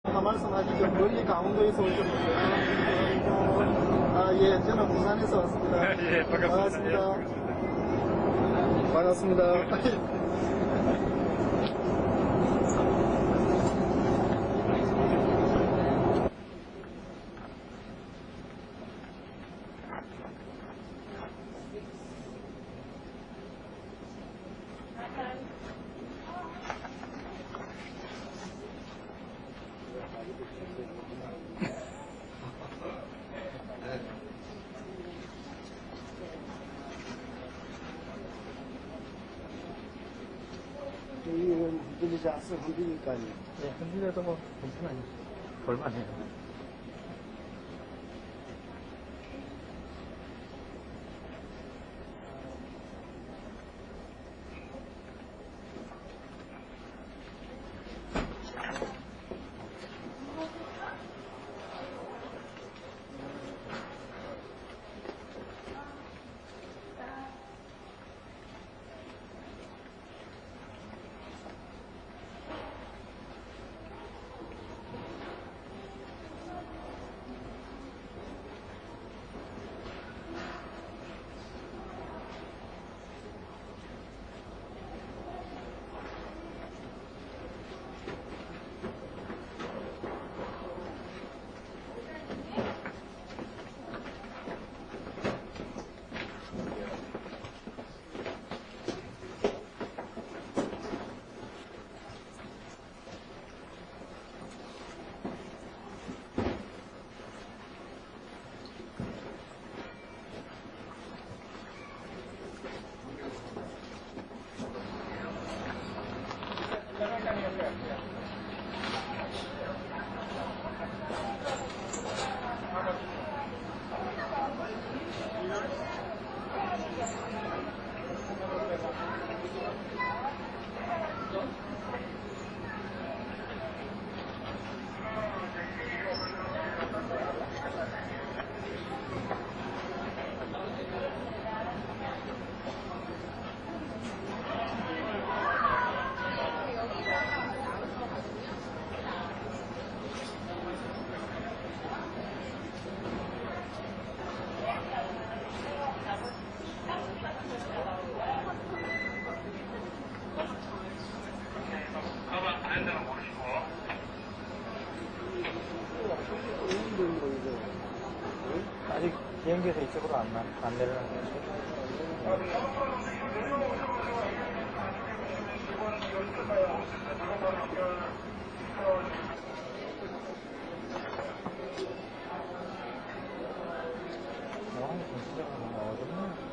한 말씀 하시죠. 멀리 강원도에서 오셨는데. 아, 예, 저는 부산에서 왔습니다. 예, 반갑습니다. 반갑습니다. 이건 흔들리지 않으면 흔들릴까요? 네, 흔들려도 뭐 괜찮아요. 볼만해요. 아직 비행기에서 이쪽으로 안 내려가는 거죠? 전시장은 너무 어렵네.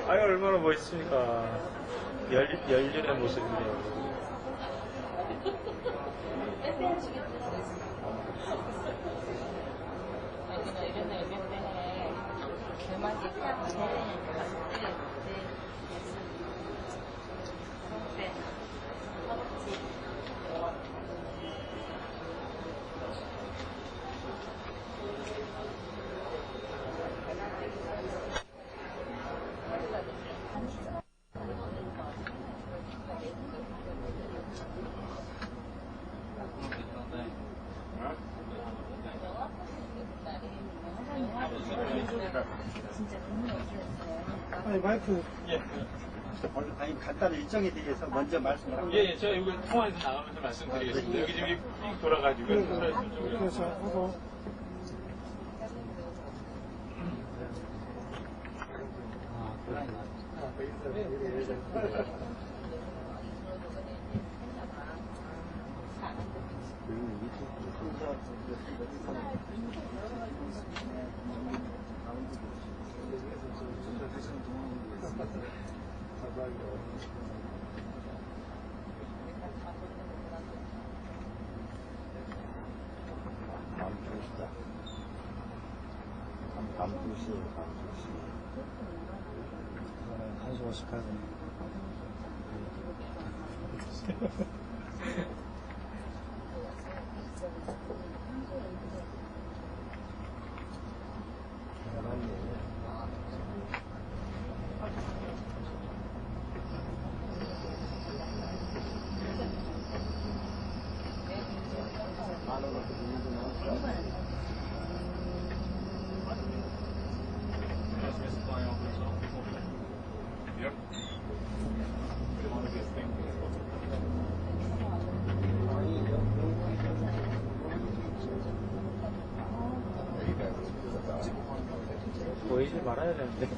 아유, 얼마나 멋있습니까. 열일의 모습이네요. 이런 날 이럴 때는 개만 있다. 진짜 너무 어지러웠어요. 아니, 마이크. 예. 아니 간단히 일정에 대해서 먼저 말씀을 하고 예, 제가 이거 통화에서 나가면서 말씀드리겠습니다. 여기 지금 삥 돌아가지고 그래서 하고. 밤 2시. 1시 50분에. 보이지 말아야 되는데.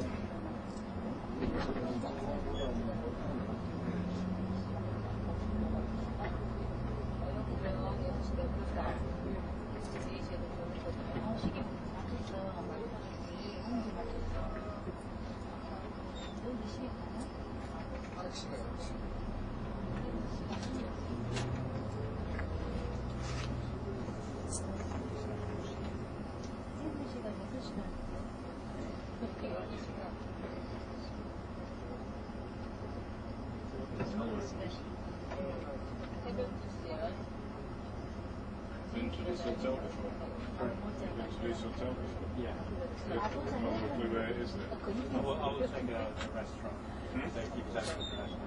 Been to this hotel before? Been to this hotel before? Yeah. Roughly where it is there? I will check out the restaurant. The exact restaurant.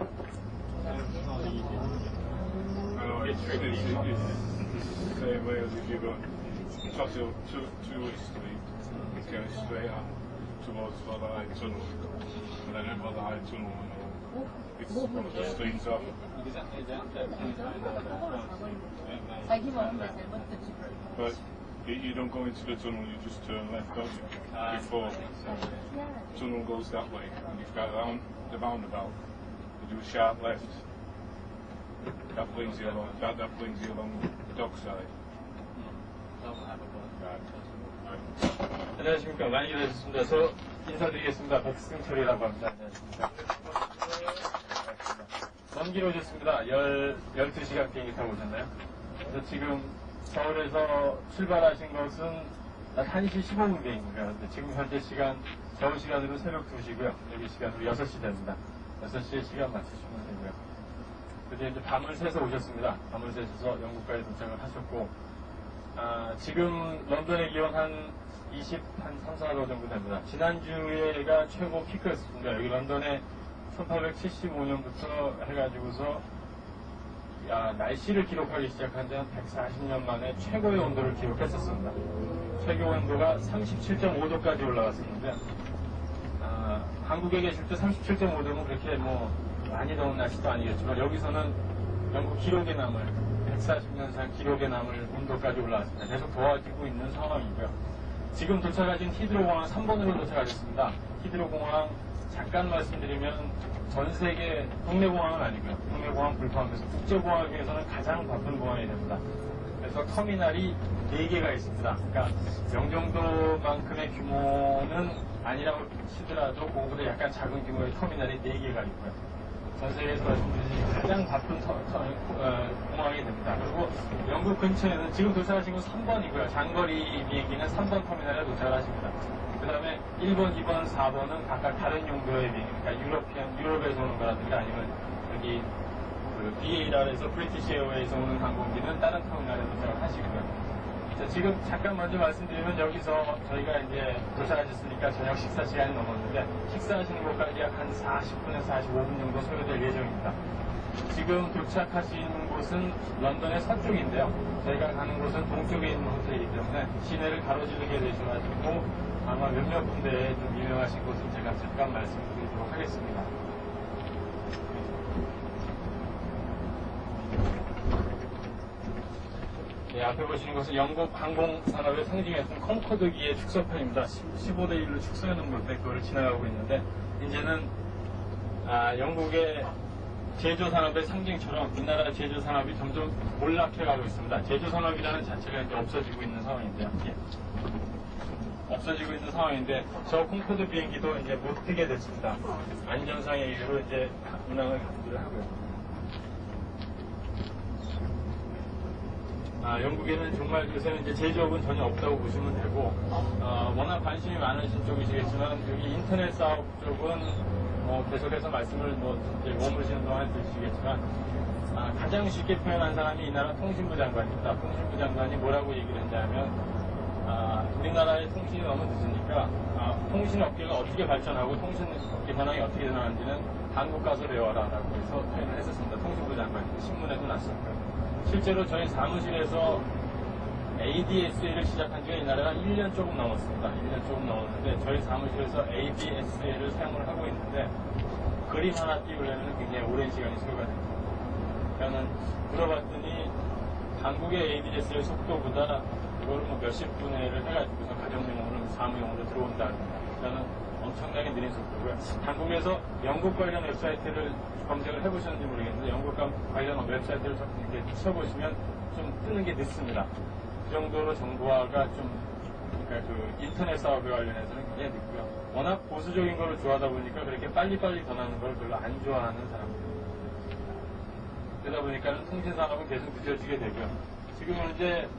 I know, it's the same way as if you go to West Street, it's going straight on towards Valhalla Tunnel, and then in Valhalla Tunnel, it's one of the streets off. 자기 먹는 거 잘못했지. But you don't go into the tunnel, you just turn left, don't you? Before the tunnel goes that way, and you've got around the roundabout, you do a sharp left. That brings you along the dockside. 안녕하십니까. 많이 기다리셨습니다. 저 인사드리겠습니다. 백승철이라고 합니다. 안녕하십니까. 먼 길 오셨습니다. 12시간 비행기 타고 오셨나요? 그래서 지금 서울에서 출발하신 것은 한 1시 15분 비행기고요. 근데 지금 현재 시간, 서울 시간으로 새벽 2시고요. 여기 시간으로 6시 됩니다. 6시에 시간 맞추시면 되고요. 그래서 이제 밤을 새서 오셨습니다. 밤을 새셔서 영국까지 도착을 하셨고, 지금 런던의 기온 한 3, 4도 정도 됩니다. 지난주에가 최고 피크였습니다. 여기 런던에 1875년부터 해가지고서 날씨를 기록하기 시작한 지 한 140년 만에 최고의 온도를 기록했었습니다. 최고 온도가 37.5도까지 올라갔었는데, 한국에 계실 때 37.5도면 그렇게 많이 더운 날씨도 아니겠지만, 여기서는 영국 기록에 남을 140년상 기록에 남을 온도까지 올라왔습니다. 계속 더워지고 있는 상황이고요. 지금 도착하신 히드로 공항 3번으로 도착하셨습니다. 히드로 공항 잠깐 말씀드리면 전 세계 국내 공항은 아니고요. 국내 공항 불포함해서 국제공항 중에서는 가장 바쁜 공항이 됩니다. 그래서 터미널이 4개가 있습니다. 그러니까 영종도만큼의 규모는 아니라고 치더라도 그거보다 약간 작은 규모의 터미널이 4개가 있고요. 전 세계에서 말씀드린 가장 바쁜 공항이 됩니다. 그리고 영국 근처에는 지금 도착하신 건 3번이고요. 장거리 비행기는 3번 터미널에 도착을 하십니다. 그 다음에 1번, 2번, 4번은 각각 다른 용도의 비행기, 그러니까 유럽에서 오는 거라든가 아니면 여기 BA라에서 브리티시 에어웨이에서 오는 항공기는 다른 터미널에 도착을 하시고요. 자, 지금 잠깐 먼저 말씀드리면 여기서 저희가 이제 도착하셨으니까 저녁 식사 시간이 넘었는데 식사하시는 곳까지 약 한 40분에서 45분 정도 소요될 예정입니다. 지금 도착하시는 곳은 런던의 서쪽인데요. 저희가 가는 곳은 동쪽에 있는 호텔이기 때문에 시내를 가로지르게 되셔가지고 아마 몇몇 군데에 좀 유명하신 곳은 제가 잠깐 말씀드리도록 하겠습니다. 네, 앞에 보시는 것은 영국 항공산업의 상징이었던 콩코드기의 축소편입니다. 15대 1로 축소해놓은 건데 그걸 지나가고 있는데 이제는 영국의 제조산업의 상징처럼 우리나라 제조산업이 점점 몰락해가고 있습니다. 제조산업이라는 자체가 이제 없어지고 있는 상황인데요. 없어지고 있는 상황인데 저 콩코드 비행기도 이제 못 뜨게 됐습니다. 안전상의 이유로 이제 운항을 감지를 하고요. 영국에는 정말 요새는 이제 제조업은 전혀 없다고 보시면 되고, 워낙 관심이 많으신 쪽이시겠지만, 여기 인터넷 사업 쪽은 계속해서 말씀을 이제 머무르시는 동안 들으시겠지만, 가장 쉽게 표현한 사람이 이 나라 통신부 장관입니다. 통신부 장관이 뭐라고 얘기를 했냐면, 우리나라의 통신이 너무 늦으니까, 통신업계가 어떻게 발전하고 통신업계 현황이 어떻게 일어나는지는 한국 가서 배워라 라고 해서 표현을 했었습니다. 통신부 장관이. 신문에도 났었고요. 실제로 저희 사무실에서 ADSL을 시작한 지가 이 나라가 1년 조금 넘었습니다. 1년 조금 넘었는데 저희 사무실에서 ADSL을 사용을 하고 있는데 그림 하나 띄우려면 굉장히 오랜 시간이 소요가 됩니다. 저는 물어봤더니 한국의 ADSL 속도보다 그걸 몇십 분의 1을 해가지고서 가정용으로 사무용으로 들어온다 합니다. 저는 엄청나게 느린 속도고요. 한국에서 영국 관련 웹사이트를 검색을 해보셨는지 모르겠는데 영국 관련 웹사이트를 이렇게 쳐보시면 좀 뜨는 게 늦습니다. 그 정도로 정보화가 좀 그러니까 그 인터넷 사업에 관련해서는 굉장히 늦고요. 워낙 보수적인 걸 좋아하다 보니까 그렇게 빨리빨리 변하는 걸 별로 안 좋아하는 사람들입니다. 그러다 보니까 통신 산업은 계속 늦어지게 되고요. 지금은 이제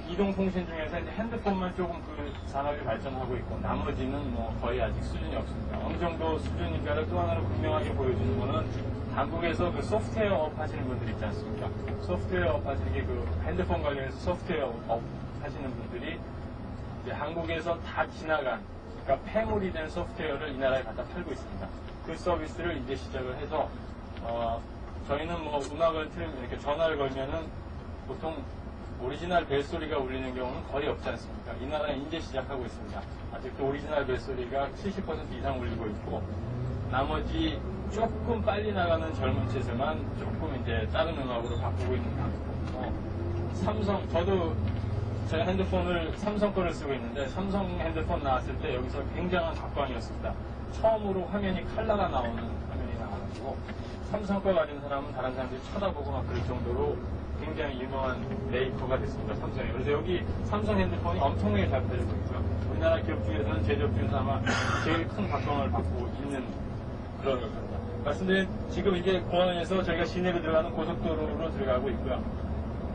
이동통신 중에서 이제 핸드폰만 조금 그 산업이 발전하고 있고, 나머지는 거의 아직 수준이 없습니다. 어느 정도 수준인가를 또 하나로 분명하게 보여주는 거는, 한국에서 그 소프트웨어업 하시는 분들 있지 않습니까? 소프트웨어업 하시는 게 그 핸드폰 관련해서 소프트웨어업 하시는 분들이 이제 한국에서 다 지나간, 그러니까 폐물이 된 소프트웨어를 이 나라에 갖다 팔고 있습니다. 그 서비스를 이제 시작을 해서, 저희는 음악을 틀면 이렇게 전화를 걸면은 보통 오리지널 벨소리가 울리는 경우는 거의 없지 않습니까? 이 나라에 이제 시작하고 있습니다. 아직도 오리지널 벨소리가 70% 이상 울리고 있고, 나머지 조금 빨리 나가는 젊은 체제만 조금 이제 다른 음악으로 바꾸고 있는 방식이고, 삼성, 저도 제 핸드폰을 삼성 거를 쓰고 있는데, 삼성 핸드폰 나왔을 때 여기서 굉장한 각광이었습니다. 처음으로 화면이 컬러가 나오는 화면이 나와가지고, 삼성 거 가진 사람은 다른 사람들이 쳐다보고 막 그럴 정도로 굉장히 유명한 메이커가 됐습니다. 삼성이. 그래서 여기 삼성 핸드폰이 엄청나게 잘 팔리고 있고요. 우리나라 기업 중에서는 제조업 중에서 아마 제일 큰 각광을 받고 있는 그런 겁니다. 말씀드린 지금 이제 공항에서 저희가 시내로 들어가는 고속도로로 들어가고 있고요.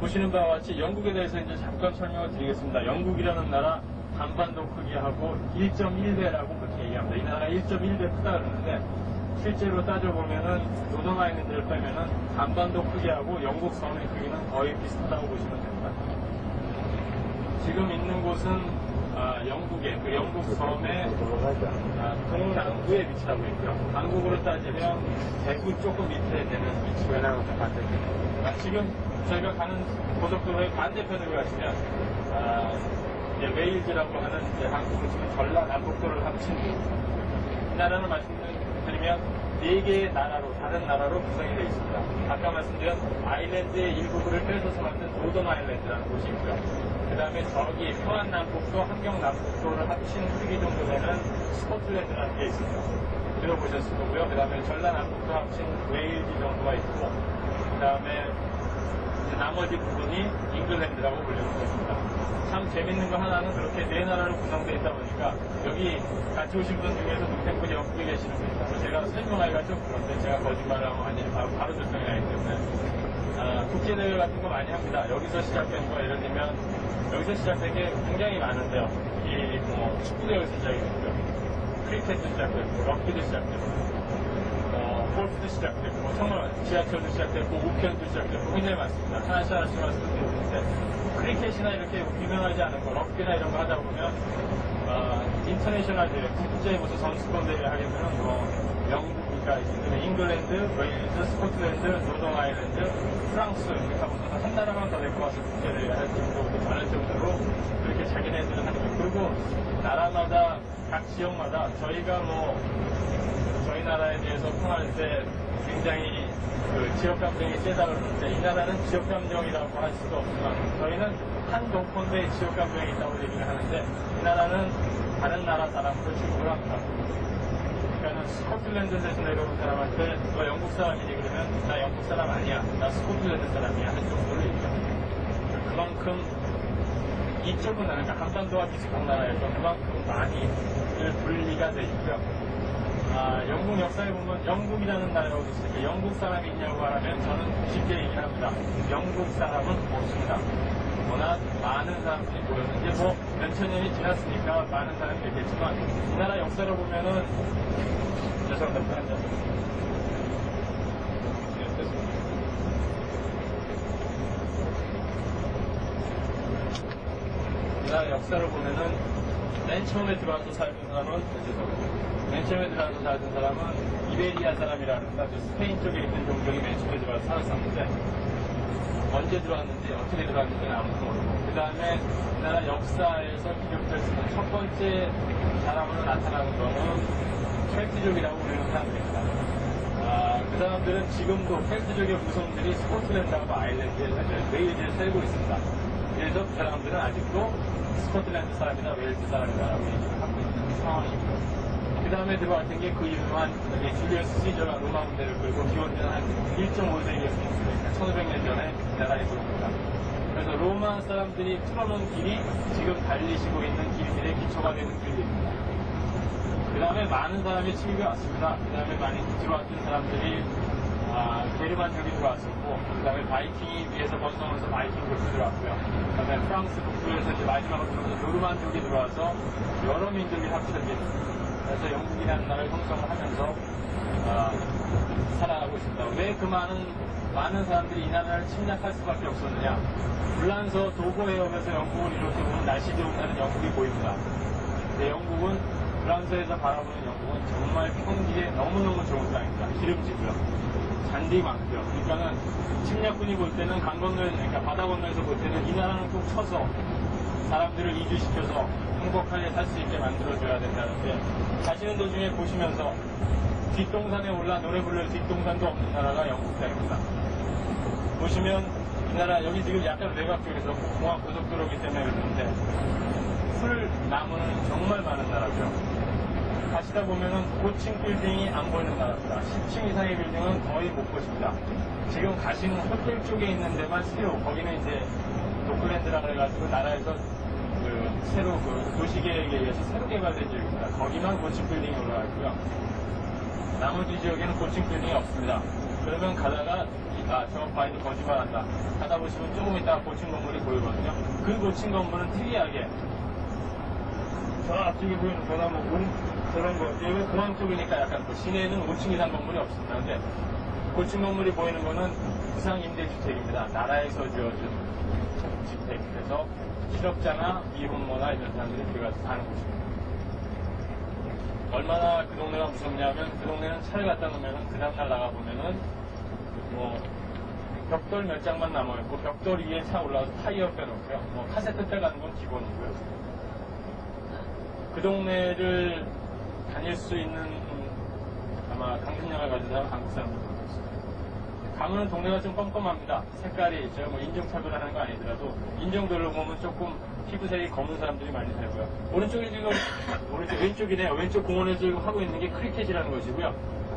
보시는 바와 같이 영국에 대해서 이제 잠깐 설명을 드리겠습니다. 영국이라는 나라 한반도 크기하고 1.1배라고 그렇게 얘기합니다. 이 나라가 1.1배 크다 그러는데 실제로 따져보면은 노던 아일랜드를 빼면은 한반도 크기하고 영국 섬의 크기는 거의 비슷하다고 보시면 됩니다. 지금 있는 곳은 영국의 그 영국 섬의 동남부에 위치하고 있고요. 한국으로 따지면 대구 조금 밑에 되는 위치가 나옵니다. 반대편. 지금 저희가 가는 고속도로의 반대편으로 가시면 웨일즈라고 하는 이제 한국은 지금 전라남북도를 합친 이 나라는 말씀드리면 4개의 나라로, 다른 나라로 구성이 되어 있습니다. 아까 말씀드린 아일랜드의 일부분을 뺏어서 만든 노던 아일랜드라는 곳이 있고요. 그 다음에 저기 평안남북도, 함경남북도를 합친 크기 정도 되는 스코틀랜드라는 게 있습니다. 들어보셨을 거고요. 그 다음에 전라남북도 합친 웨일즈 정도가 있고, 그 다음에 나머지 부분이 잉글랜드라고 불리는 것입니다. 참 재밌는 거 하나는 그렇게 4나라로 구성되어 있다 보니까 여기 같이 오신 분 중에서 동생분이 영국에 계시는 분이 있다고 제가 설명하기가 좀 그런데 제가 거짓말을 하면 완전히 바로 설명이 나기 때문에 국제대회 같은 거 많이 합니다. 여기서 시작된 거 예를 들면 여기서 시작된 게 굉장히 많은데요. 이 축구도 여기서 시작이 됐고요. 크리켓도 시작됐고 럭비도 시작됐고 골프도 시작됐고, 뭐 정말 지하철도 시작됐고, 우편도 시작됐고, 굉장히 많습니다. 하나씩 하나씩 말씀드리고 있는데, 크리켓이나 이렇게 유명하지 않은 거, 럭비나 이런 거 하다 보면, 인터내셔널 대회, 국제 무슨 선수권 대회 하게 되면, 영국이니까 잉글랜드, 웨일즈, 스코틀랜드, 노동 아일랜드, 프랑스, 이렇게 하고서 한 나라만 더 데리고 와서 국제 대회 할 정도로 많을 정도로 그렇게 자기네들은 하는 거예요. 그리고 나라마다, 각 지역마다 저희가 저희 나라에 대해서 평할 때 굉장히 지역 감정이 세다 그러는데 이 나라는 지역 감정이라고 할 수도 없지만 저희는 한 동포인데 지역 감정이 있다고 얘기를 하는데 이 나라는 다른 나라 사람으로 취급을 합니다. 그러니까 스코틀랜드에서 내려온 사람한테 너 영국 사람이니 그러면 나 영국 사람 아니야. 나 스코틀랜드 사람이야. 한 정도로 얘기합니다. 그만큼 이쪽은 그러니까 한반도와 비슷한 나라에서 그만큼 많이 분리가 돼 있고요. 영국 역사에 보면 영국이라는 나라가 어디 있으니까 영국 사람이 있냐고 하면 저는 쉽게 얘기를 합니다. 영국 사람은 없습니다. 워낙 많은 사람들이 모였는데 몇천 년이 지났으니까 많은 사람이 있겠지만 이 나라 역사를 보면은 죄송합니다. 이 나라 역사를 보면은 맨 처음에 들어와서 살던 사람은 맨 처음에 들어와서 살던 사람은 이베리아 사람이라는 아주 스페인 쪽에 있는 종족이 맨 처음에 들어와서 살았었는데 언제 들어왔는지 어떻게 들어왔는지는 아무도 모르고 그 다음에 이 나라 역사에서 기록될 수 있는 첫 번째 사람으로 나타나는 거는 켈트족이라고 부르는 사람들입니다. 그 사람들은 지금도 켈트족의 후손들이 스코틀랜드하고 아일랜드에 웨일즈에 살고 있습니다. 그래서 그 사람들은 아직도 스코틀랜드 사람이나 웨일즈 사람이라고 얘기를 하고 있는 상황입니다. 그 다음에 들어왔던 게 그 유명한 줄리어스 시저가 로마 군대를 끌고 기원전 한 1.5세기였으니까 1500년 전에 이 나라에 들어옵니다. 그래서 로마 사람들이 틀어놓은 길이 지금 달리시고 있는 길들의 기초가 되는 길입니다. 그 다음에 많은 사람이 침입해 왔습니다. 그 다음에 많이 들어왔던 사람들이 게르만족이 들어왔었고 그 다음에 바이킹이 위에서 번성해서 바이킹족이 들어왔고요. 그 다음에 프랑스 북부에서 이제 마지막으로 들어와서 노르만족이 들어와서 여러 민족이 합쳐집니다. 그래서 영국이라는 나라를 형성을 하면서 살아가고 있습니다. 왜 그 많은 사람들이 이 나라를 침략할 수밖에 없었느냐? 불란서 도보 해협에서 영국을 이렇게 보면 날씨 좋은 날은 영국이 보입니다. 근데 영국은 불란서에서 바라보는 영국은 정말 평지에 너무너무 좋은 땅입니다. 기름지고요. 잔디 많고요. 그러니까는 침략군이 볼 때는 그러니까 바다 건너에서 볼 때는 이 나라는 꼭 쳐서 사람들을 이주시켜서 행복하게 살 수 있게 만들어줘야 된다는데 가시는 도중에 보시면서 뒷동산에 올라 노래 부를 뒷동산도 없는 나라가 영국 땅입니다. 보시면 이 나라 여기 지금 약간 외곽 쪽에서 공항 고속도로기 때문에 그러는데 풀 나무는 정말 많은 나라죠. 가시다 보면은 고층 빌딩이 안 보이는 나라입니다. 10층 이상의 빌딩은 거의 못 보십니다. 지금 가시는 호텔 쪽에 있는 데만 새로 거기는 이제 도클랜드라 그래가지고 나라에서 새로 도시계획에 의해서 새로 개발된 지역입니다. 거기만 고층 빌딩이 올라가 있고요. 나머지 지역에는 고층 빌딩이 없습니다. 그러면 가다가 저 바이도 거짓말한다. 가다 보시면 조금 있다가 고층 건물이 보이거든요. 그 고층 건물은 특이하게 저 앞쪽에 보이는 소나무 저런 거 여기 공항 쪽이니까 약간 시내에는 5층 이상 건물이 없습니다. 근데 고층 건물이 보이는 거는 부상 임대주택입니다. 나라에서 지어준 주택. 그래서 실업자나 미혼모나 이런 사람들이 들어가서 사는 곳입니다. 얼마나 그 동네가 무섭냐면 그 동네는 차를 갖다 놓으면 그 다음날 나가보면은 벽돌 몇 장만 남아있고 벽돌 위에 차 올라가서 타이어 빼놓고요. 카세트 빼가는 건 기본이고요. 그 동네를 다닐 수 있는 아마 강신량을 가진 사람은 한국 사람들 정도 있습니다. 강원은 동네가 좀 껌껌합니다. 색깔이 제가 인종차별하는 거 아니더라도 인종별로 보면 조금 피부색이 검은 사람들이 많이 살고요. 오른쪽에 지금 왼쪽이네요. 왼쪽 공원에서 지금 하고 있는 게 크리켓이라는 것이고요.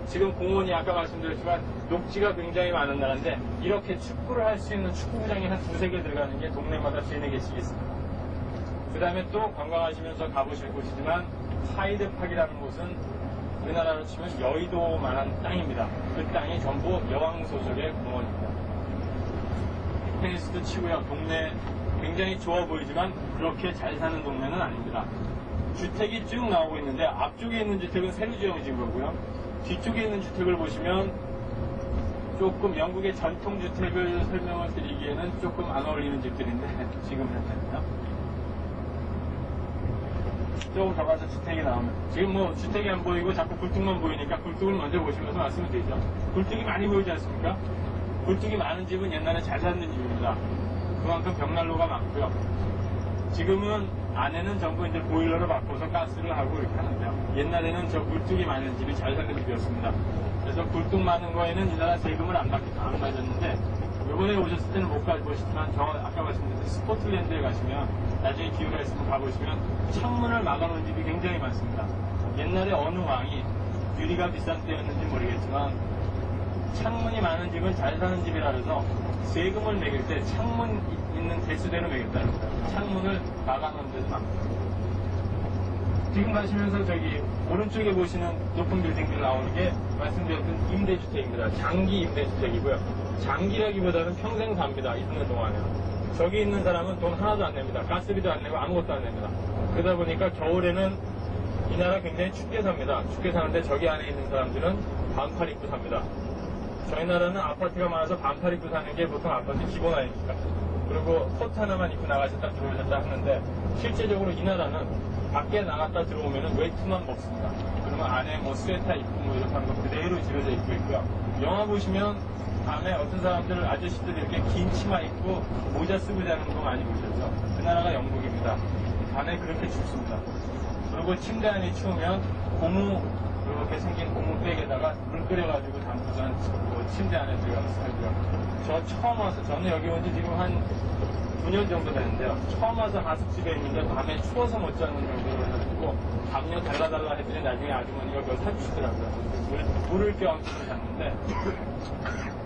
지금 공원이 아까 말씀드렸지만 녹지가 굉장히 많은 나라인데 이렇게 축구를 할 수 있는 축구장이 한 2-3개 들어가는 게 동네마다 3-4개씩 있습니다. 그 다음에 또 관광하시면서 가보실 곳이지만 하이드팍이라는 곳은 우리나라로 치면 여의도만한 땅입니다. 그 땅이 전부 여왕 소속의 공원입니다. 테니스도 치고요. 동네 굉장히 좋아 보이지만 그렇게 잘 사는 동네는 아닙니다. 주택이 쭉 나오고 있는데 앞쪽에 있는 주택은 새로 지어진 거고요. 뒤쪽에 있는 주택을 보시면 조금 영국의 전통주택을 설명을 드리기에는 조금 안 어울리는 집들인데 지금 현재는요. 조금 더 가서 주택이 나오면 지금 뭐 주택이 안 보이고 자꾸 굴뚝만 보이니까 굴뚝을 먼저 보시면서 말씀을 드리죠. 굴뚝이 많이 보이지 않습니까? 굴뚝이 많은 집은 옛날에 잘 사는 집입니다. 그만큼 벽난로가 많고요. 지금은 안에는 전부 이제 보일러로 바꿔서 가스를 하고 이렇게 하는데요. 옛날에는 저 굴뚝이 많은 집이 잘 사는 집이었습니다. 그래서 굴뚝 많은 거에는 이 나라 세금을 안 맞았는데 이번에 오셨을 때는 못 가보시지만 저 아까 말씀드린 스코틀랜드에 가시면 나중에 기회가 있으면 가보시면 창문을 막아놓은 집이 굉장히 많습니다. 옛날에 어느 왕이 유리가 비싼 때였는지 모르겠지만 창문이 많은 집은 잘 사는 집이라 해서 세금을 매길 때 창문 있는 대수대로 매겼다는 거예요. 창문을 막아놓은 데도 많고. 지금 가시면서 저기 오른쪽에 보시는 높은 빌딩들 나오는 게 말씀드렸던 임대주택입니다. 장기 임대주택이고요. 장기라기보다는 평생 삽니다. 있는 동안에. 저기 있는 사람은 돈 하나도 안 냅니다. 가스비도 안 내고 아무것도 안 냅니다. 그러다 보니까 겨울에는 이 나라 굉장히 춥게 삽니다. 춥게 사는데 저기 안에 있는 사람들은 반팔 입고 삽니다. 저희 나라는 아파트가 많아서 반팔 입고 사는 게 보통 아파트 기본 아닙니까? 그리고 코트 하나만 입고 나가셨다 들어오셨다 하는데 실제적으로 이 나라는 밖에 나갔다 들어오면 외투만 먹습니다. 그러면 안에 뭐 스웨터 입고 뭐 이렇게 하는 거 그대로 집에서 입고 있고요. 영화 보시면 밤에 어떤 사람들 아저씨들이 이렇게 긴 치마 입고 모자 쓰고 자는 거 많이 보셨죠? 그 나라가 영국입니다. 밤에 그렇게 춥습니다. 그리고 침대 안이 추우면 고무 이렇게 생긴 고무백에다가 물 끓여가지고 담그던 침대 안에 들어가서 살고요. 저 처음 와서 저는 여기 온 지 지금 한 9년 정도 됐는데요. 처음 와서 하숙집에 있는데 밤에 추워서 못 자는 정도로 해가지고 담요 달라달라 했더니 나중에 아주머니가 그걸 사주시더라고요. 물을 껴안고 잤는데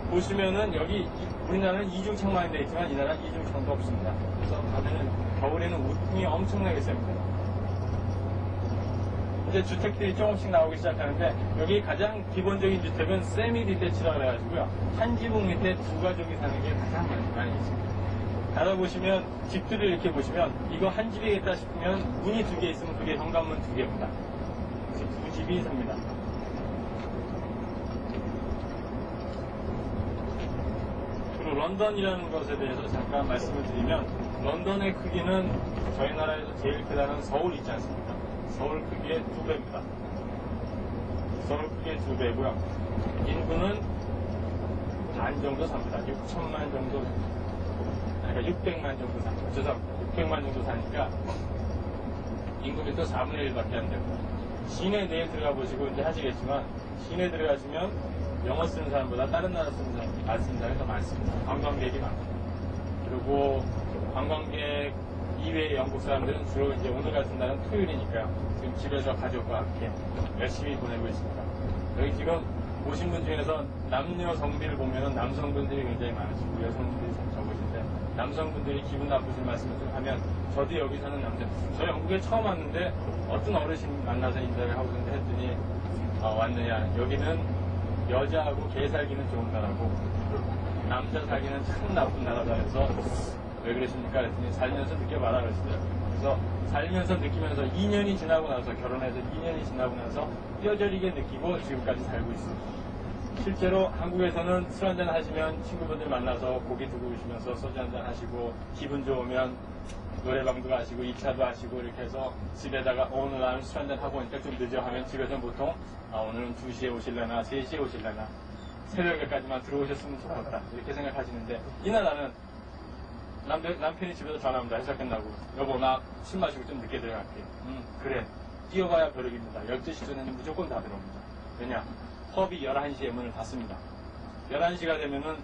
보시면은 여기 우리나라는 이중창만이 되어 있지만 이 나라는 이중창도 없습니다. 그래서 밤에는 겨울에는 우통이 엄청나게 셉니다. 이제 주택들이 조금씩 나오기 시작하는데 여기 가장 기본적인 주택은 세미 디테치라고 해가지고요. 한 지붕 밑에 두 가족이 사는 게 가장 많이 있습니다. 알아보시면 집들을 이렇게 보시면 이거 한 집이겠다 싶으면 문이 두 개 있으면 그게 현관문 두 개입니다. 두 집이 삽니다. 그리고 런던이라는 것에 대해서 잠깐 말씀을 드리면 런던의 크기는 저희 나라에서 제일 크다는 서울 있지 않습니까? 서울 크기의 2배입니다. 서울 크기의 2배고요. 인구는 반 정도 삽니다. 6천만 정도, 그러니까 600만 정도 삽니다. 죄송합니다. 600만 정도 사니까 인구는 또 4분의 1밖에 안 됩니다. 시내 내에 들어가 보시고 이제 하시겠지만 시내 들어가시면 영어 쓰는 사람보다 다른 나라 말 쓰는 사람이 더 많습니다. 관광객이 많고. 그리고 관광객 이외의 영국 사람들은 주로 이제 오늘 같은 날은 토요일이니까요. 지금 집에서 가족과 함께 열심히 보내고 있습니다. 여기 지금 오신 분 중에서 남녀 성비를 보면은 남성분들이 굉장히 많으시고 여성분들이 좀 적으신데 남성분들이 기분 나쁘신 말씀을 좀 하면 저도 여기 사는 남자, 저 영국에 처음 왔는데 어떤 어르신 만나서 인사를 하고 했더니 왔느냐, 여기는 여자하고 개 살기는 좋은 나라고 남자 살기는 참 나쁜 나라다 해서 왜 그러십니까? 그랬더니 살면서 느껴봐라 그러시더라고요. 그래서 살면서 느끼면서 2년이 지나고 나서 결혼해서 2년이 지나고 나서 뼈저리게 느끼고 지금까지 살고 있습니다. 실제로 한국에서는 술 한잔 하시면 친구분들 만나서 고기 두고 오시면서 소주 한잔 하시고 기분 좋으면 노래방도 가시고 2차도 하시고 이렇게 해서 집에다가 오늘 나는 술 한잔 하고 오니까 좀 늦어 하면 집에서 보통 오늘은 2시에 오실려나 3시에 오실려나 새벽에까지만 들어오셨으면 좋겠다 이렇게 생각하시는데 이 나라는 남편이 집에서 전화합니다. 회사 끝나고 여보 나 술 마시고 좀 늦게 들어갈게. 그래. 뛰어가야 벼룩입니다. 12시 전에는 무조건 다 들어옵니다. 왜냐? 펍이 11시에 문을 닫습니다. 11시가 되면은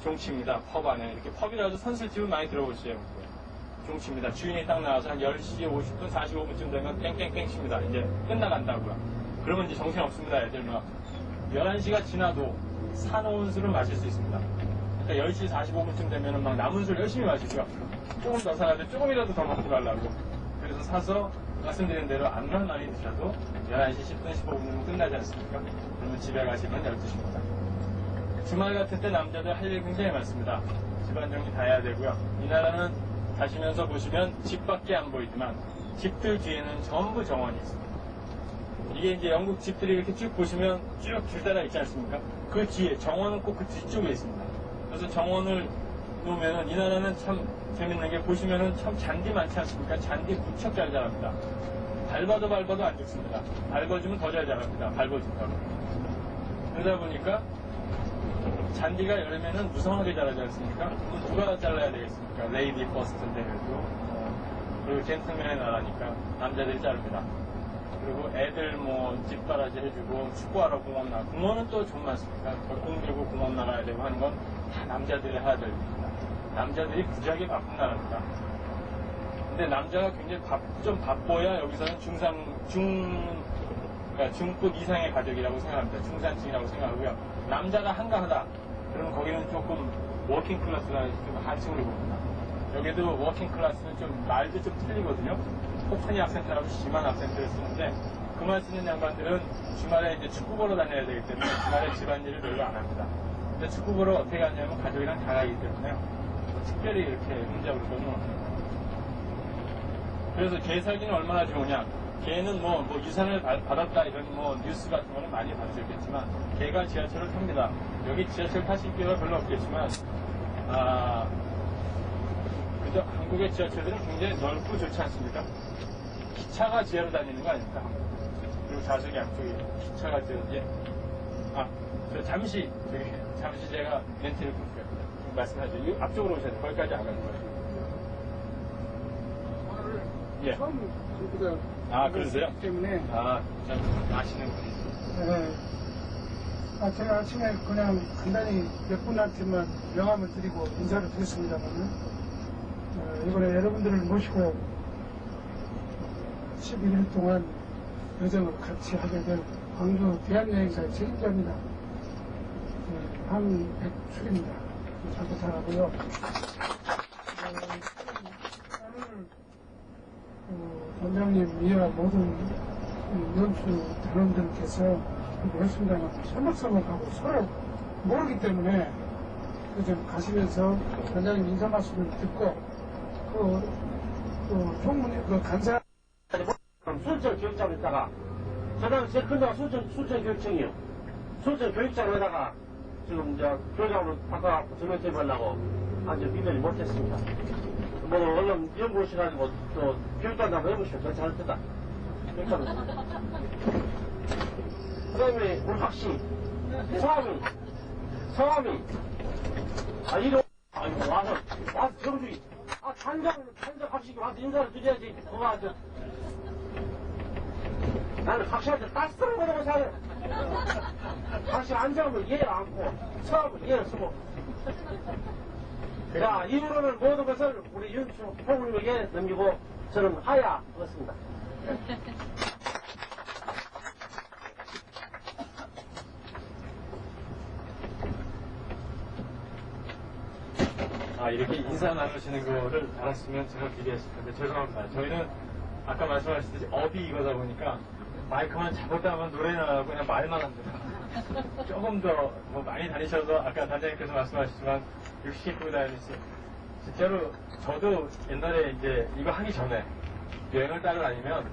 종치입니다. 펍 안에 이렇게 펍이라도 선술집은 많이 들어오시죠. 종치입니다. 주인이 딱 나와서 한 10시 50분 45분쯤 되면 땡땡땡 칩니다. 이제 끝나간다고요. 그러면 이제 정신 없습니다. 애들 막 11시가 지나도 사놓은 술을 마실 수 있습니다. 그러니까 10시 45분쯤 되면 막 남은 술 열심히 마시고요. 조금 더 사는데 조금이라도 더 먹고 가려고. 그래서 사서 말씀드린 대로 암만 많이 드셔도 11시 10분 15분이면 끝나지 않습니까? 그러면 집에 가시면 12시입니다. 주말 같은 때 남자들 할 일이 굉장히 많습니다. 집안 정리 다 해야 되고요. 이 나라는 가시면서 보시면 집밖에 안 보이지만 집들 뒤에는 전부 정원이 있습니다. 이게 이제 영국 집들이 이렇게 쭉 보시면 쭉 길따라 있지 않습니까? 그 뒤에 정원은 꼭 그 뒤쪽에 있습니다. 그래서 정원을 놓으면은 이 나라는 참 재밌는 게 보시면은 참 잔디 많지 않습니까? 잔디 무척 잘 자랍니다. 밟아도 안 죽습니다. 밟아주면 더 잘 자랍니다. 밟아준다고. 그러다 보니까 잔디가 여름에는 무성하게 자라지 않습니까? 그럼 누가 잘라야 되겠습니까? 레이디 퍼스트인데 그리고 젠틀맨의 나라니까 남자들이 자릅니다. 그리고 애들 뭐 집바라지 해주고 축구하러 공원 나가. 공원은 또 좀 많습니까? 공 들고 공원 나가야 되고 하는 건 다 남자들이 해야 될 일입니다. 남자들이 무지하게 바쁜 나라입니다. 근데 남자가 굉장히 좀 바빠야 여기서는 그러니까 중급 이상의 가족이라고 생각합니다. 중산층이라고 생각하고요. 남자가 한가하다. 그러면 거기는 조금 워킹 클래스라는 좀 한층으로 봅니다. 여기도 워킹 클래스는 좀 말도 좀 틀리거든요. 폭탄이 악센트라고 심한 악센트를 쓰는데 그 말 쓰는 양반들은 주말에 이제 축구 보러 다녀야 되기 때문에 주말에 집안일을 별로 안 합니다. 근데 축구 보러 어떻게 가냐면 가족이랑 다 가기 때문에 특별히 이렇게 혼자 그러거든요. 그래서 개 살기는 얼마나 좋으냐. 개는 뭐 유산을 받았다 이런 뭐 뉴스 같은 거는 많이 받으셨겠지만 개가 지하철을 탑니다. 여기 지하철 타실 기회가 별로 없겠지만 그저 한국의 지하철들은 굉장히 넓고 좋지 않습니까? 기차가 지하로 다니는 거 아닙니까? 그리고 좌석이 양쪽에 기차가 지하에 저 잠시 제가 멘트를 볼게요. 말씀하죠. 이 앞쪽으로 오셔야 돼요. 거기까지 안 가는 거예요. 예. 처음 전부다. 그러세요? 때문에. 참 아시는 분이. 네. 제가 아침에 그냥 간단히 몇 분한테만 명함을 드리고 인사를 드렸습니다만, 이번에 여러분들을 모시고 11일 동안 여정을 같이 하게 된 광주 대한여행사의 책임자입니다. 황백출입니다. 잘도 잘하고요. 원장님 이하 모든 연수 단원들께서 그렇습니다만 서먹서먹하고 서로 모르기 때문에 좀 가시면서 원장님 인사 말씀을 듣고 총무님 간사 순천 교육장을 있다가 저당 제일 큰 데가 순천 교육청이요. 순천 교육장에다가 지금 이제 교장으로 바꿔갖고 전원팀 하려고 아주 미련이 못했습니다. 뭐 얼른 연구하셔가지고 또 교육단도 한번 해보시면 더 잘했다. 그 다음에 우리 박씨 성함이 이거 와서 정주기 단장 박씨가 와서 인사를 드려야지. 그거 아주 나는 박씨한테 따스한 거라고 생각해. 박씨 앉아오면 이해를 안고 처음은 이해를 쓰고. 자, 이후로는 모든 것을 우리 윤수 총무님에게 넘기고 저는 하야 하겠습니다. 이렇게 인사 나누시는 거를 알았으면 제가 기대했을 텐데 죄송합니다. 저희는 아까 말씀하셨듯이 업이 이거다 보니까 마이크만 잡았다 하면 노래 나가고 그냥 말만 합니다. 조금 더 많이 다니셔서 아까 단장님께서 말씀하셨지만 60분 다니시 진짜로 저도 옛날에 이제 이거 하기 전에 여행을 따라다니면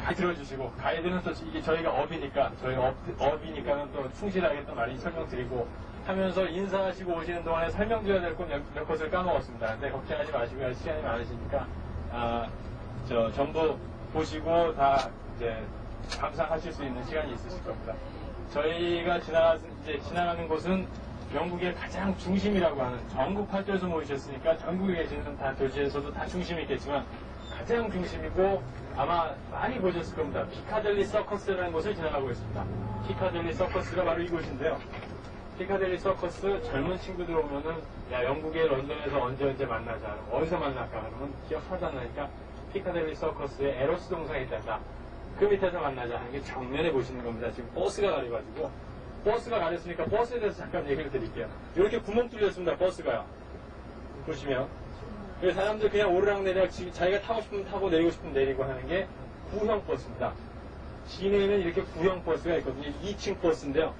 다 들어주시고 가이드는 또 이게 저희가 업이니까 저희가 업이니까는 또 충실하게 또 많이 설명드리고 하면서 인사하시고 오시는 동안에 설명드려야 될 것 몇 것을 까먹었습니다. 근데 걱정하지 마시고요. 시간이 많으시니까 전부 보시고 다 이제 감상하실 수 있는 시간이 있으실 겁니다. 저희가 지나가는 곳은 영국의 가장 중심이라고 하는 전국 팔도에서 모이셨으니까 전국에 계시는 다 도시에서도 다 중심이 있겠지만 가장 중심이고 아마 많이 보셨을 겁니다. 피카델리 서커스라는 곳을 지나가고 있습니다. 피카델리 서커스가 바로 이곳인데요. 피카델리 서커스 젊은 친구들 오면은 야 영국의 런던에서 언제 만나자. 어디서 만날까 하면 기억하지 않으니까 피카델리 서커스에 에로스 동상이 있다. 그 밑에서 만나자 하는 게 정면에 보시는 겁니다. 지금 버스가 가려가지고 버스가 가렸으니까 버스에 대해서 잠깐 얘기를 드릴게요. 이렇게 구멍 뚫렸습니다. 버스가요. 보시면 사람들 그냥 오르락내리락 자기가 타고 싶으면 타고 내리고 싶으면 내리고 하는 게 구형 버스입니다. 시내에는 이렇게 구형 버스가 있거든요. 2층 버스인데요.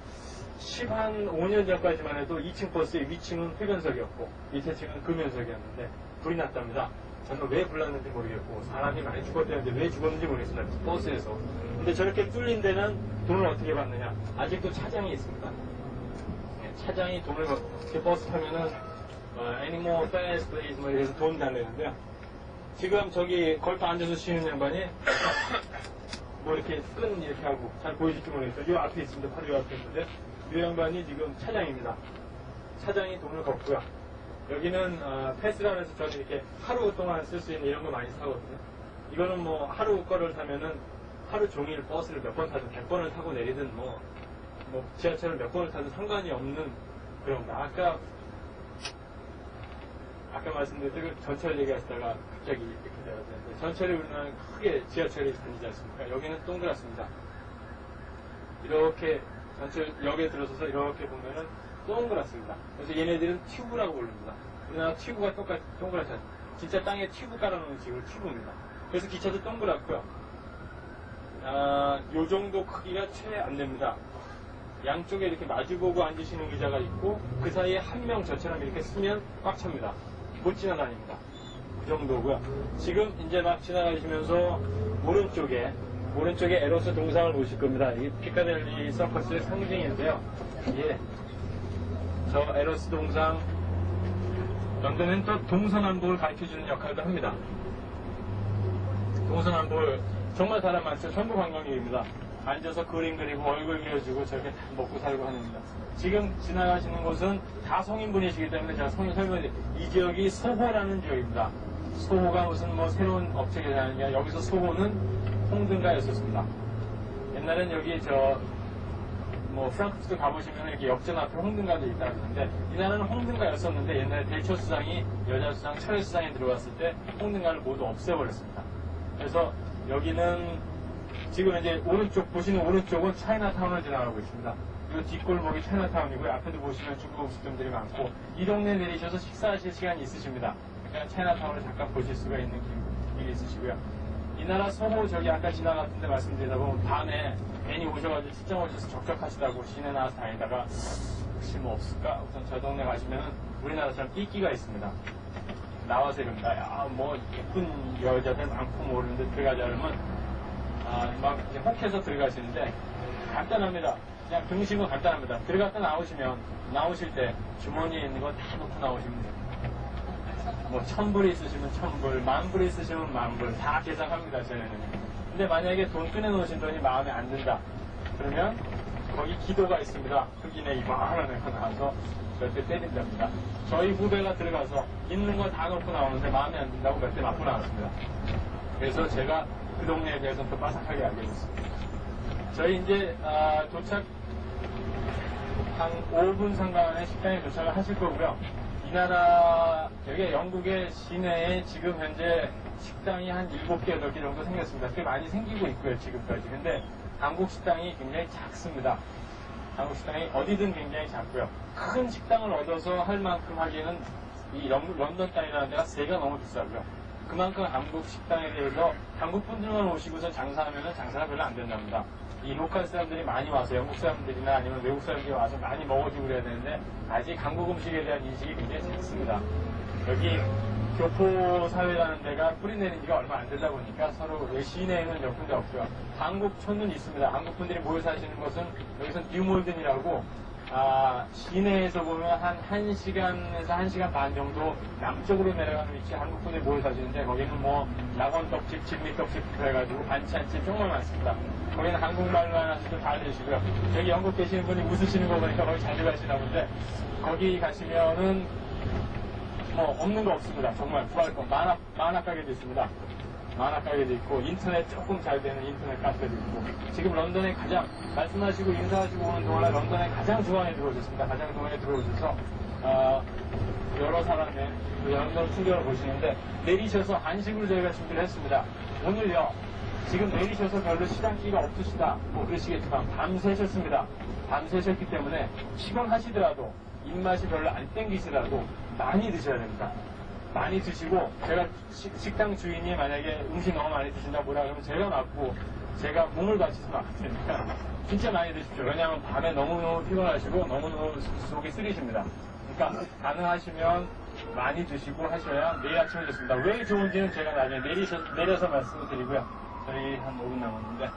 5년 전까지만 해도 2층 버스의 위층은 흡연석이었고 밑에 층은 금연석이었는데 불이 났답니다. 저는 왜 불났는지 모르겠고 사람이 많이 죽었다는데 왜 죽었는지 모르겠습니다. 버스에서. 근데 저렇게 뚫린 데는 돈을 어떻게 받느냐? 아직도 차장이 있습니다. 네, 차장이 돈을 이렇게 버스 타면은 any more fast please 뭐 이래서 돈 달래는데요. 지금 저기 걸터 앉아서 쉬는 양반이 뭐 이렇게 이렇게 하고 잘 보이실지 모르겠어요. 이 앞에 있습니다. 바로 이 앞에 있는데 이 양반이 지금 차장입니다. 차장이 돈을 걷고요. 여기는 패스라고 해서 저는 이렇게 하루 동안 쓸 수 있는 이런 거 많이 사거든요. 이거는 뭐 하루 거를 타면은 하루 종일 버스를 몇 번 타든 100번을 타고 내리든 뭐 지하철을 몇 번을 타도 상관이 없는 그런 거. 아까 말씀드린 전철 얘기하시다가 갑자기 이렇게 되었는데 전철이 우리나라는 크게 지하철이 다니지 않습니까? 여기는 동그랗습니다. 이렇게 전철역에 들어서서 이렇게 보면은 동그랗습니다. 그래서 얘네들은 튜브라고 부릅니다. 우리나라 튜브가 똑같이 동그랗지 않습니다. 진짜 땅에 튜브 깔아놓은 식으로 튜브입니다. 그래서 기차도 동그랗고요. 요 정도 크기가 채 안 됩니다. 양쪽에 이렇게 마주보고 앉으시는 기자가 있고 그 사이에 한 명 저처럼 이렇게 쓰면 꽉 찹니다. 못 지나다닙니다. 그 정도고요. 지금 이제 막 지나가시면서 오른쪽에 에로스 동상을 보실 겁니다. 이 피카델리 서커스의 상징인데요. 예. 저 에로스 동상 런던은 또 동서남북을 가르쳐주는 역할도 합니다. 동서남북을 정말 사람 많죠. 전부 관광객입니다. 앉아서 그림 그리고 얼굴 그려주고 저렇게 다 먹고 살고 하는입니다. 지금 지나가시는 곳은 다 성인분이시기 때문에 제가 설명드릴게요. 이 지역이 소호라는 지역입니다. 소호가 무슨 뭐 새로운 업체가 되는 게 아니라 여기서 소호는 홍등가였었습니다. 옛날엔 여기 프랑크푸르트 가보시면 이렇게 역전 앞에 홍등가도 있다 그러는데 이 나라는 홍등가였었는데 옛날에 대처 수상이 여자 수상, 철회 수상에 들어왔을 때 홍등가를 모두 없애버렸습니다. 그래서 여기는 지금 이제 보시는 오른쪽은 차이나타운을 지나가고 있습니다. 그리고 뒷골목이 차이나타운이고요. 앞에도 보시면 중국 음식점들이 많고 이 동네 내리셔서 식사하실 시간이 있으십니다. 그러니까 차이나타운을 잠깐 보실 수가 있는 길이 있으시고요. 이 나라 소호 저기 아까 지나갔는데 말씀드리다 보면 밤에 괜히 오셔가지고 출장 오셔서 적적하시다고 시내 나와서 다니다가 혹시 뭐 없을까? 우선 저 동네 가시면은 우리나라처럼 띠끼가 있습니다. 나와서 이럽니다. 야, 뭐 예쁜 여자들 많고 모르는데 들어가자 그러면 막 이제 혹해서 들어가시는데 간단합니다. 그냥 등식은 간단합니다. 들어갔다 나오실 때 주머니에 있는 거 다 놓고 나오시면 됩니다. 뭐 1000불이 있으시면 1000불, 10,000불이 있으시면 10,000불 다 계산합니다. 저희는. 근데 만약에 돈 꺼내놓으신 돈이 마음에 안 든다. 그러면 거기 기도가 있습니다. 흑인의 이만한 애가 나와서 몇 대 때린답니다. 저희 후배가 들어가서 있는 거 다 놓고 나오는데 마음에 안 든다고 몇 대 맞고 나왔습니다. 그래서 제가 그 동네에 대해서는 또 빠삭하게 알게 됐습니다. 저희 이제 도착 한 5분 상간에 식당에 도착을 하실 거고요. 이 나라 여기 영국의 시내에 지금 현재 식당이 한 7개, 8개 정도 생겼습니다. 꽤 많이 생기고 있고요, 지금까지. 근데 한국 식당이 굉장히 작습니다. 한국 식당이 어디든 굉장히 작고요. 큰 식당을 얻어서 할 만큼 하기에는 이 런던 땅이라는 데가 세가 너무 비싸고요. 그만큼 한국 식당에 대해서 한국 분들만 오시고서 장사하면은 장사가 별로 안 된답니다. 이 로컬 사람들이 많이 와서 영국 사람들이나 아니면 외국 사람들이 와서 많이 먹어주고 그래야 되는데 아직 한국 음식에 대한 인식이 굉장히 작습니다. 여기 교포 사회라는 데가 뿌리 내린 지가 얼마 안 되다 보니까 서로 시내에는 몇 군데 없고요. 한국촌은 있습니다. 한국 분들이 모여 사시는 것은 여기서 뉴몰든이라고 시내에서 보면 한 1시간에서 1시간 반 정도 남쪽으로 내려가는 위치에 한국 분들이 모여 사시는데 거기는 뭐 낙원떡집, 진미떡집부터 해가지고 반찬집 정말 많습니다. 거기는 한국말만 하시도 다 알려주시고요. 여기 영국 계시는 분이 웃으시는 거 보니까 거기 자주 가시나 본데 거기 가시면은 뭐 없는 거 없습니다. 정말 구할 거 만화 가게도 있습니다. 만화 가게도 있고 인터넷 조금 잘 되는 인터넷 카페도 있고 지금 런던에 가장 말씀하시고 인사하시고 오는 동안에 런던에 가장 중앙에 들어오셨습니다. 가장 중앙에 들어오셔서 여러 사람의 런던 풍경을 보시는데 내리셔서 한식을 저희가 준비를 했습니다. 오늘요 지금 내리셔서 별로 시장기가 없으시다 뭐 그러시겠지만 밤새셨습니다. 밤새셨기 때문에 피곤하시더라도 입맛이 별로 안 땡기시더라도 많이 드셔야 됩니다. 많이 드시고 제가 식당 주인이 만약에 음식 너무 많이 드신다고 뭐라 그러면 제가 맞고 제가 몸을 바치서 막을 테니까 진짜 많이 드십시오. 왜냐하면 밤에 너무너무 피곤하시고 너무너무 속이 쓰리십니다. 그러니까 가능하시면 많이 드시고 하셔야 내일 아침에 좋습니다. 왜 좋은지는 제가 나중에 내려서 말씀을 드리고요. 저희 한 5분 남았는데,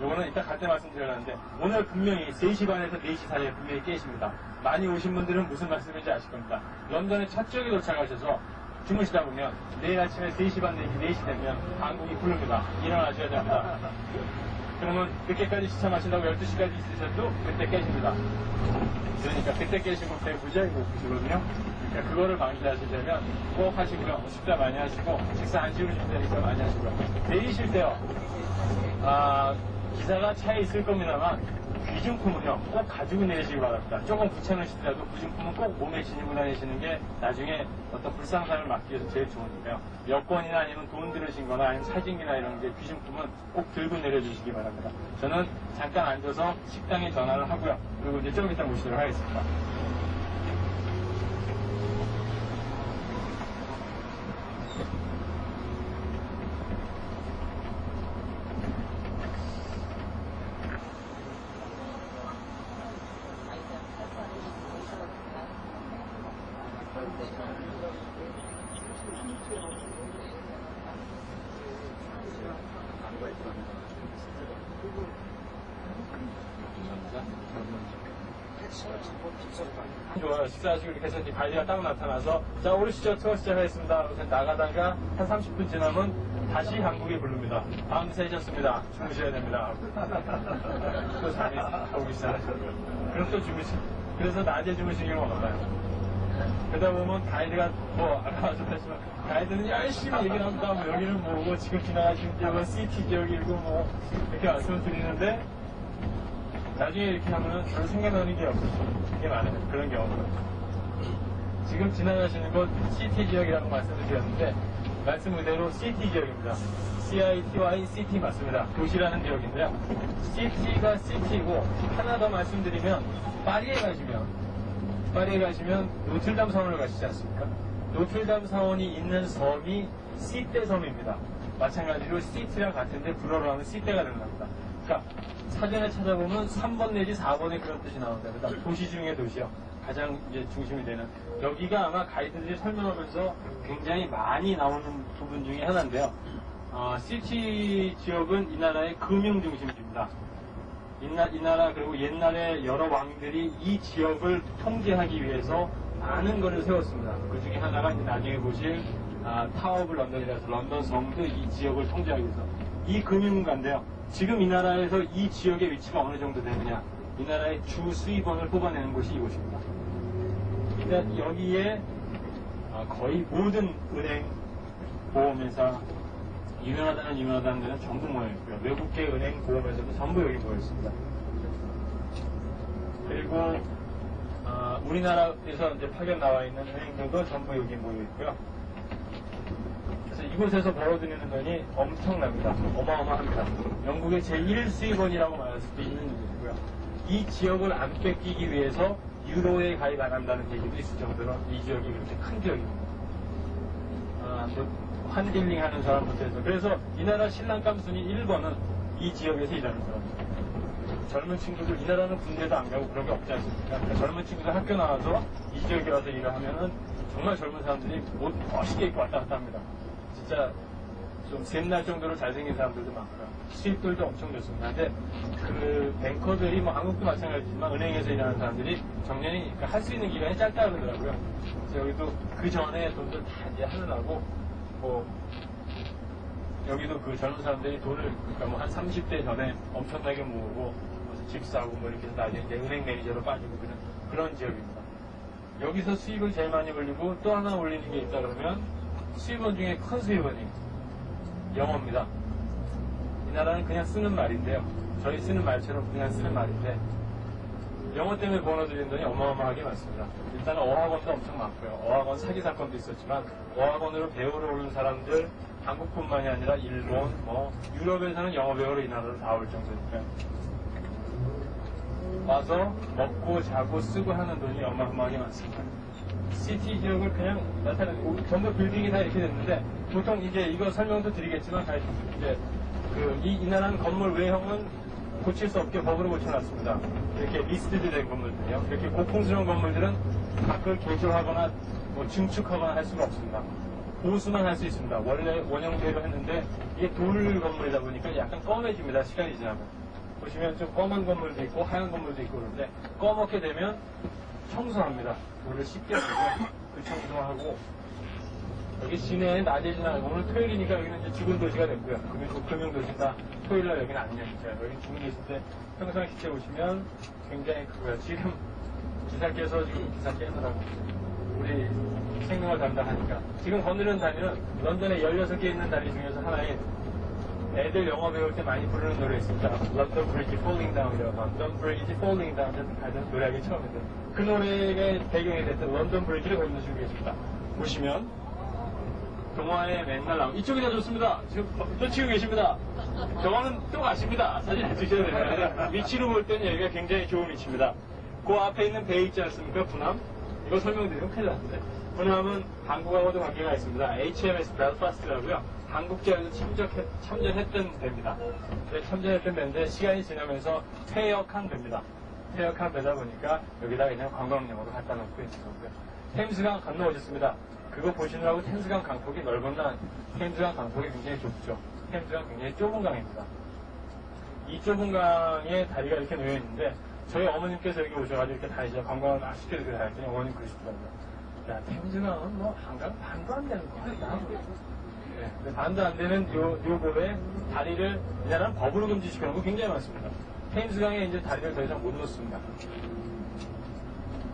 요거는 이따 갈 때 말씀드렸는데, 오늘 분명히 3시 반에서 4시 사이에 분명히 깨십니다. 많이 오신 분들은 무슨 말씀인지 아실 겁니다. 런던에 첫 지역에 도착하셔서 주무시다 보면 내일 아침에 3시 반, 4시 되면 한국이 부릅니다. 일어나셔야 됩니다. 그러면 그때까지 시청하신다고 12시까지 있으셔도 그때 깨십니다. 그러니까 그때 깨시면 배 무지하게 고프시거든요. 그러니까 그거를 방지하시려면 꼭 하시고요. 식사 많이 하시고, 식사 안 치우시면 많이 하시고요. 내리실 때요. 기사가 차에 있을 겁니다만 귀중품은요 꼭 가지고 내리시기 바랍니다. 조금 귀찮으시더라도 귀중품은 꼭 몸에 지니고 다니시는 게 나중에 어떤 불상사를 막기 위해서 제일 좋으니까요. 여권이나 아니면 돈 들으신 거나 아니면 사진기나 이런 게 귀중품은 꼭 들고 내려주시기 바랍니다. 저는 잠깐 앉아서 식당에 전화를 하고요. 그리고 이제 좀 이따 모시도록 하겠습니다. 좋아요. 식사하시고 이렇게 해서 이제 관리가 딱 나타나서 자 오르시죠. 투어 시작하겠습니다. 그래서 나가다가 한 30분 지나면 다시 한국에 부릅니다. 밤 새셨습니다. 주무셔야 됩니다. 또 잠이 오기 시작하시고요. 그럼 또 그래서 낮에 주무시는 경우가 많아요. 그러다 보면 가이드가 아까 말씀하셨지만 가이드는 열심히 얘기를 합니다. 뭐 여기는 뭐고 지금 지나가시는 지역은 시티 지역이고 이렇게 말씀을 드리는데 나중에 이렇게 하면은 별 생각나는 게 없어요. 게 많아요. 그런 경우는. 지금 지나가시는 곳 시티 지역이라고 말씀을 드렸는데 말씀 그대로 시티 지역입니다. CITY 시티 맞습니다. 도시라는 지역인데요. 시티가 시티고 하나 더 말씀드리면 파리에 가시면 노틀담 사원을 가시지 않습니까? 노틀담 사원이 있는 섬이 시떼 섬입니다. 마찬가지로 시티랑 같은데 불어로 하면 시떼가 들어갑니다. 그러니까 사전에 찾아보면 3번 내지 4번에 그런 뜻이 나옵니다. 그러니까 도시 중의 도시요. 가장 이제 중심이 되는. 여기가 아마 가이드들이 설명하면서 굉장히 많이 나오는 부분 중에 하나인데요. 시티 지역은 이 나라의 금융 중심지입니다. 이 나라 그리고 옛날에 여러 왕들이 이 지역을 통제하기 위해서 많은 것을 세웠습니다. 그 중에 하나가 이제 나중에 보실 타워 오브 런던이라서 런던 성도 이 지역을 통제하기 위해서 이 금융가인데요. 지금 이 나라에서 이 지역의 위치가 어느 정도 되느냐, 이 나라의 주 수입원을 뽑아내는 곳이 이곳입니다. 일단 여기에 거의 모든 은행, 보험회사, 유명하다는 데는 전부 모여있고요. 외국계 은행, 보험회사도 전부 여기 모여있습니다. 그리고 우리나라에서 이제 파견 나와 있는 은행들도 전부 여기 모여있고요. 그래서 이곳에서 벌어들이는 돈이 엄청납니다. 어마어마합니다. 영국의 제1수입원이라고 말할 수도 있는 일이고요. 이 지역을 안 뺏기기 위해서 유로에 가입 안 한다는 얘기도 있을 정도로 이 지역이 그렇게 큰 지역입니다. 환딜링 하는 사람부터 해서. 그래서 이 나라 신랑감 순위 1번은 이 지역에서 일하는 사람입니다. 젊은 친구들, 이 나라는 군대도 안 가고 그런 게 없지 않습니까? 그러니까 젊은 친구들 학교 나와서 이 지역에 와서 일을 하면은 정말 젊은 사람들이 옷 멋있게 입고 왔다 갔다 합니다. 진짜 좀 샘날 정도로 잘생긴 사람들도 많고요. 수입들도 엄청 좋습니다. 근데 그 뱅커들이 뭐 한국도 마찬가지지만 은행에서 일하는 사람들이 정년이 할 수 있는 기간이 짧다 그러더라고요. 그래서 여기도 그 전에 돈들 다 이제 하느라고 뭐 여기도 그 젊은 사람들이 돈을 그러니까 뭐 한 30대 전에 엄청나게 모으고 집 사고 뭐 이렇게 해서 나중에 이제 은행 매니저로 빠지고 그런 지역입니다. 여기서 수입을 제일 많이 올리고 또 하나 올리는 게 있다 그러면 수입원 중에 큰 수입원이 영어입니다. 이 나라는 그냥 쓰는 말인데요. 저희 쓰는 말처럼 그냥 쓰는 말인데 영어 때문에 번호드리는 돈이 어마어마하게 많습니다. 일단 어학원도 엄청 많고요. 어학원 사기 사건도 있었지만 어학원으로 배우러 오는 사람들 한국뿐만이 아니라 일본, 뭐 유럽에서는 영어 배우러 이 나라로 다 올 정도니까요. 와서 먹고 자고 쓰고 하는 돈이 어마어마하게 많습니다. 시티 지역을 그냥 나타내고 전부 빌딩이 다 이렇게 됐는데 보통 이제 이거 설명도 드리겠지만 이제 이 나라는 건물 외형은 고칠 수 없게 법으로 고쳐놨습니다. 이렇게 리스트드 된 건물들이요. 이렇게 고풍스러운 건물들은 밖을 개조하거나 뭐 증축하거나 할 수가 없습니다. 보수만 할 수 있습니다. 원래 원형대로 했는데 이게 돌 건물이다 보니까 약간 검해집니다. 시간이 지나면. 보시면 좀 검은 건물도 있고 하얀 건물도 있고 그런데 검게 되면 청소합니다. 돌을 씻게 되고 그 청소하고 여기 시내에 낮에 지나고 오늘 토요일이니까 여기는 이제 죽은 도시가 됐고요. 금융도시다. 토요일날 여기는 안녕이죠. 여기 죽은 도시인데 평상시에 오시면 굉장히 크고요. 지금 기사께서 지금 기사 깨느라고 우리 생명을 담당하니까 지금 건드는 다리는 런던에 16개 있는 다리 중에서 하나인 애들 영어 배울 때 많이 부르는 노래 있습니다. 런던 브리지 폴링 다운이라고 런던 브리지 폴링 다운 하는 노래하기 처음인데 그 노래가 배경이 됐던 런던 브리지를 건너주고 계십니다. 보시면 동화에 맨날 나오고 이쪽이 더 좋습니다. 지금 또 치고 계십니다. 저거는 또 가십니다. 사진 안 찍으셔도 됩니다. 위치로 볼 때는 여기가 굉장히 좋은 위치입니다. 그 앞에 있는 배 있지 않습니까? 분함. 이거 설명드리면 큰일 났는데 분함은 한국하고도 관계가 있습니다. HMS 벨파스트라고요. 한국전에서 참전했던 배입니다. 참전했던 배인데 시간이 지나면서 퇴역한 배입니다. 퇴역한 배다 보니까 여기다 그냥 관광용으로 갖다 놓고 있는 거고요. 템스강 건너오셨습니다. 그거 보시느라고 템스강 강폭이 넓었나? 템스강 강폭이 굉장히 좁죠. 템스강 굉장히 좁은 강입니다. 이 좁은 강에 다리가 이렇게 놓여 있는데 저희 어머님께서 여기 오셔가지고 이렇게 다니시죠. 관광을 막 시켜드리고 다녔더니 어머님 그러시더라고요. 야, 템스강은 뭐 한강 반도 안 되는 거야. 네, 반도 안 되는 요 고에 다리를 이 나라는 법으로 금지시켜놓은 거 굉장히 많습니다. 템스강에 이제 다리를 더 이상 못 놓습니다.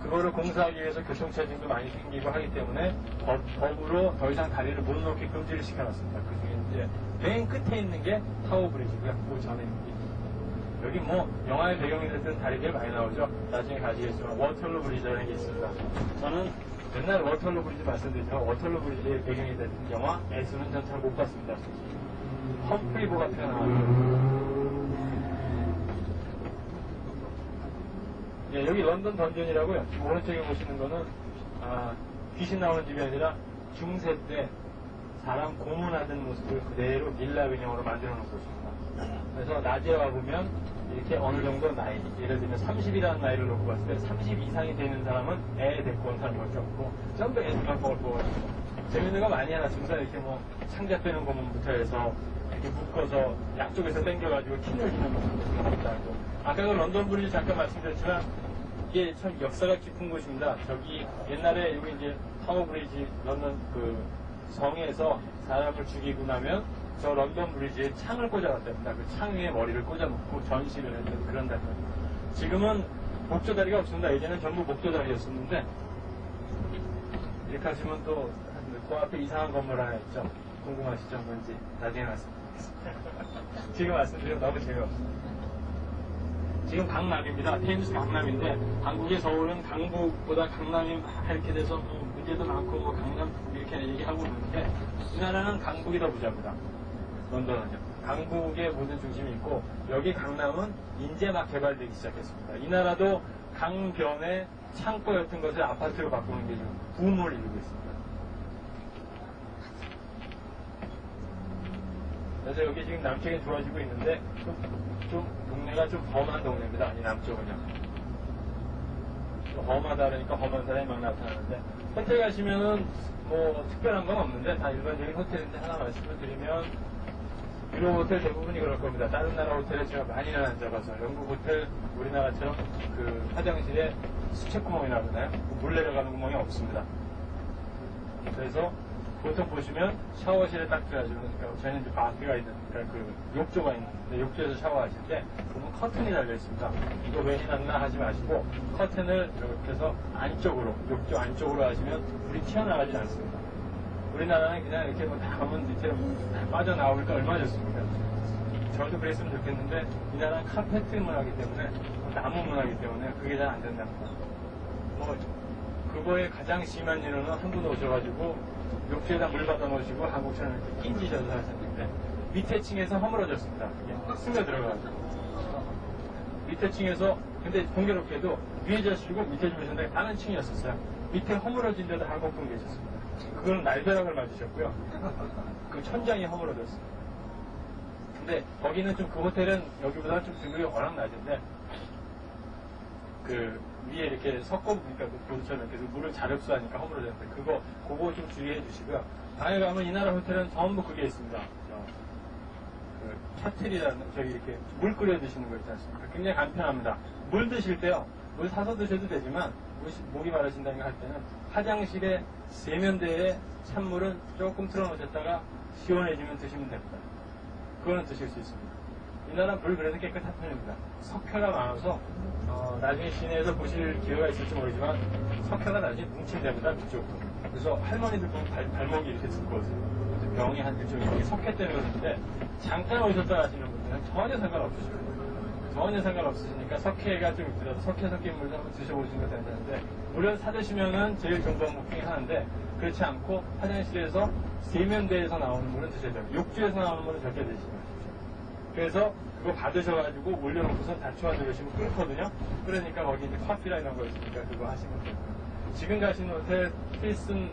그거를 공사하기 위해서 교통체증도 많이 생기고 하기 때문에 법으로 더 이상 다리를 못 놓게 금지를 시켜놨습니다. 그 중에 이제 맨 끝에 있는 게 타워 브리지고요. 그 전에 있는 게. 여기 뭐 영화의 배경이 됐던 다리들 많이 나오죠. 나중에 가시겠지만 워털루 브리지라는 게 있습니다. 저는 옛날 워털루 브리지 말씀드리지만 워털루 브리지의 배경이 됐던 영화 S는 전 잘 못 봤습니다. 험프리 보가트가 나왔죠. 예, 여기 런던 던전이라고요. 지금 오른쪽에 보시는 거는 귀신 나오는 집이 아니라 중세 때 사람 고문하던 모습을 그대로 밀라 인형으로 만들어 놓은 곳입니다. 그래서 낮에 와보면 이렇게 어느 정도 나이, 예를 들면 30이라는 나이를 놓고 봤을 때 30 이상이 되는 사람은 애 데리고 온 사람이 없고 전부 애들만 보고 재밌는 거 많이 해놨습니다. 이렇게 뭐 창자 빼는 고문부터 해서 이렇게 묶어서 양쪽에서 당겨가지고 킹을 주는 것도 있다고. 아까 그 런던 브리지 잠깐 말씀드렸지만 이게 참 역사가 깊은 곳입니다. 저기 옛날에 여기 이제 타워 브리지 런던 그 성에서 사람을 죽이고 나면 저 런던 브리지에 창을 꽂아놨답니다. 그 창 위에 머리를 꽂아놓고 전시를 했던 그런 다리. 지금은 목조다리가 없습니다. 예전엔 전부 목조다리였었는데 이렇게 하시면 또 그 앞에 이상한 건물 하나 있죠. 궁금하시죠? 뭔지 나중에 말씀드리겠습니다. 지금 말씀드리면 너무 재미없습니다. 지금 강남입니다. 테임스 강남인데 한국의 서울은 강북보다 강남이 막 이렇게 돼서 뭐 문제도 많고 뭐 강남 이렇게 얘기하고 있는데 이 나라는 강북이 더 부자입니다. 런던은요. 강북의 모든 중심이 있고 여기 강남은 이제 막 개발되기 시작했습니다. 이 나라도 강변에 창고였던 것을 아파트로 바꾸는 게 지금 붐을 이루고 있습니다. 그래서 여기 지금 남쪽이 좋아지고 있는데 좀 동네가 좀 험한 동네입니다. 이 남쪽은요. 좀 험하다 그러니까 험한 사람이 막 나타나는데 호텔 가시면은 뭐 특별한 건 없는데 다 일반적인 호텔인데 하나 말씀을 드리면 유럽 호텔 대부분이 그럴 겁니다. 다른 나라 호텔에 제가 많이는 안 잡아서 영국 호텔 우리나라처럼 그 화장실에 수채구멍이 나오잖아요. 물 내려가는 구멍이 없습니다. 그래서 보통 보시면 샤워실에 딱 들어가시면 그러니까 저희는 이제 바스가 있는 그러니까 그 욕조가 있는데 욕조에서 샤워하실 때 보면 커튼이 달려 있습니다. 이거 왜 해놨나 하지 마시고 커튼을 이렇게 해서 안쪽으로 욕조 안쪽으로 하시면 물이 튀어나가지 않습니다. 우리나라는 그냥 이렇게 뭐 다 가면 밑에 빠져나오니까 얼마나 좋습니까? 저도 그랬으면 좋겠는데 이 나라는 카페트 문화이기 때문에 나무 문화이기 때문에 그게 잘 안 된답니다. 뭐 그거에 가장 심한 일은 한 분 오셔가지고 욕조에다 물 받아 놓으시고 한국처럼 이렇게 끼지셔서 하셨는데 밑에 층에서 허물어졌습니다. 스며 들어가가지고 밑에 층에서 근데 공교롭게도 위에 자시고 밑에 주무셨는데 다른 층이었었어요. 밑에 허물어진 데도 한국 분 계셨습니다. 그거는 날벼락을 맞으셨고요. 그 천장이 허물어졌어요. 근데 거기는 좀 그 호텔은 여기보다 좀 등급이 워낙 낮은데 그 위에 이렇게 섞어 보니까 보드처럼 이렇게 물을 잘 흡수하니까 허물어졌는데 그거 좀 주의해 주시고요. 다음에 가면 이 나라 호텔은 전부 그게 있습니다. 그 샤틀이라는 저기 이렇게 물 끓여 드시는 거 있지 않습니까? 굉장히 간편합니다. 물 드실 때요. 물 사서 드셔도 되지만 목이 마르신다는 거 할 때는 화장실에 세면대에 찬물은 조금 틀어놓으셨다가 시원해지면 드시면 됩니다. 그거는 드실 수 있습니다. 이 나라는 물 그래도 깨끗한 편입니다. 석회가 많아서 나중에 시내에서 보실 기회가 있을지 모르지만 석회가 나중에 뭉친답니다. 그쪽도. 그래서 할머니들 보면 발목이 이렇게 굵거든요. 병이 한 일종의 이렇게 석회 때문에 그러는데 잠깐 오셨다 하시는 분들은 전혀 상관없으시고요. 전혀 상관없으시니까 석회가 좀 있더라도 석회 섞인 물도 한번 드셔보시는 것도 괜찮은데 물을 사드시면은 제일 좋은 방법 중에 하나인데 그렇지 않고 화장실에서 세면대에서 나오는 물은 드셔야 돼요. 욕조에서 나오는 물은 절대 드시지 마십시오. 그래서 그거 받으셔가지고 올려놓고선 다추어 드시면 끓거든요. 그러니까 거기 이제 커피라 이런 거 있으니까 그거 하시면 되고요. 지금 가시는 호텔 힐튼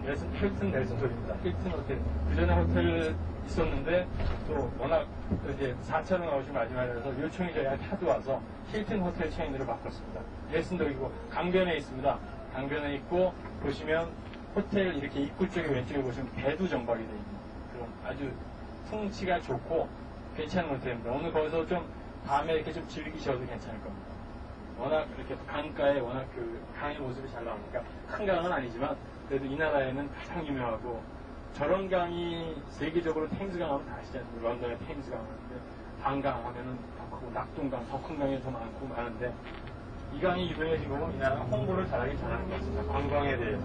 넬슨홀입니다. 힐튼 호텔. 그 전에 호텔 있었는데 또 워낙 이제 4차로 나오시면 마지막이라서 요청이 저희한테 하도 와서 힐튼 호텔 체인으로 바꿨습니다. 넬슨홀이고 강변에 있습니다. 강변에 있고 보시면 호텔 이렇게 입구 쪽에 왼쪽에 보시면 배도 정박이 되어 있는 그런 아주 풍치가 좋고 괜찮은 호텔입니다. 오늘 거기서 좀 밤에 이렇게 좀 즐기셔도 괜찮을 겁니다. 워낙 이렇게 강가에 워낙 그 강의 모습이 잘 나오니까 큰 강은 아니지만 그래도 이 나라에는 가장 유명하고 저런 강이 세계적으로 테임스강 하면 다 아시잖아요. 런던에 테임스강 하는데 한강 하면은 더 크고 낙동강 더 큰 강이 더 많고 많은데 이 강이 유명해진 거고 이 나라가 홍보를 잘하게 잘하는 것 같습니다. 관광에 대해서.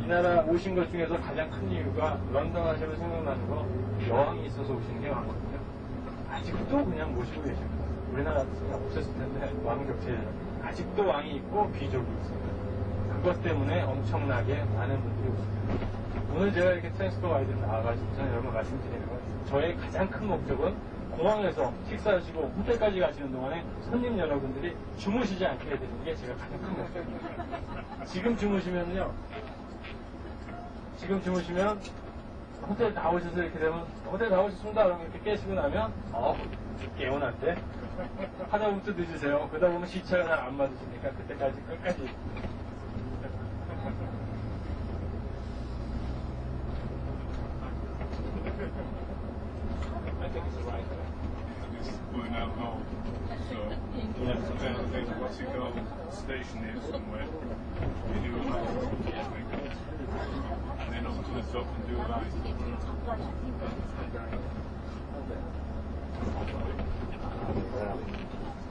이 나라 오신 것 중에서 가장 큰 이유가 런던 하시면 생각나는 거 여왕이 있어서 오시는 게 많거든요. 아직도 그냥 모시고 계십니다. 우리나라 없었을 텐데 왕 격체에 아직도 왕이 있고 귀족이 있습니다. 그것 때문에 엄청나게 많은 분들이 오십니다. 오늘 제가 이렇게 트랜스퍼 가이드 나와가지고 저는 여러분 말씀드리는 건 저의 가장 큰 목적은 공항에서 식사하시고 호텔까지 가시는 동안에 손님 여러분들이 주무시지 않게 해드리는 게 제가 가장 큰 목적입니다. 지금 주무시면 호텔 나오셔서 이렇게 되면 호텔 나오셨습니다 그러면 이렇게 깨시고 나면 개운한데 하다부터 늦으세요. 그러다 보면 시차가 잘 안 맞으시니까 그때까지 끝까지 We're now home. So, there's what's it called? Station here somewhere. You do a line, and then up to the top and do a line.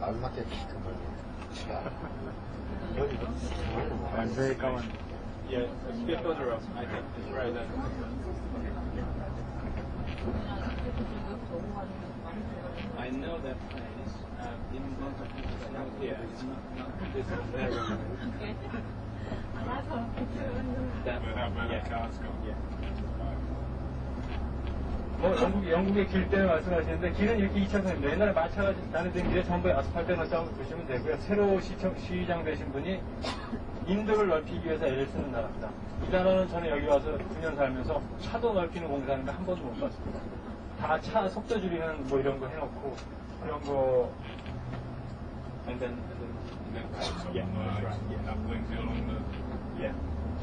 알맞게 시켜버려. I'm very common. Yeah, a bit further up. I think it's right there. I know that place. In front of it's not here. It's not this is there. Where that car's gone. Yeah. 뭐 영국의 길 때문에 말씀하시는데 길은 이렇게 2차선입니다. 옛날에 마차가 다니던 길에 전부 아스팔트 넣었다고 보시면 되고요. 새로 시장 되신 분이 인도를 넓히기 위해서 애를 쓰는 나라입니다. 이 나라는 저는 여기 와서 9년 살면서 차도 넓히는 공사하는 거 한 번도 못 봤습니다. 다 차 속도 줄이는 뭐 이런 거 해놓고 그런 거 and then yeah, that's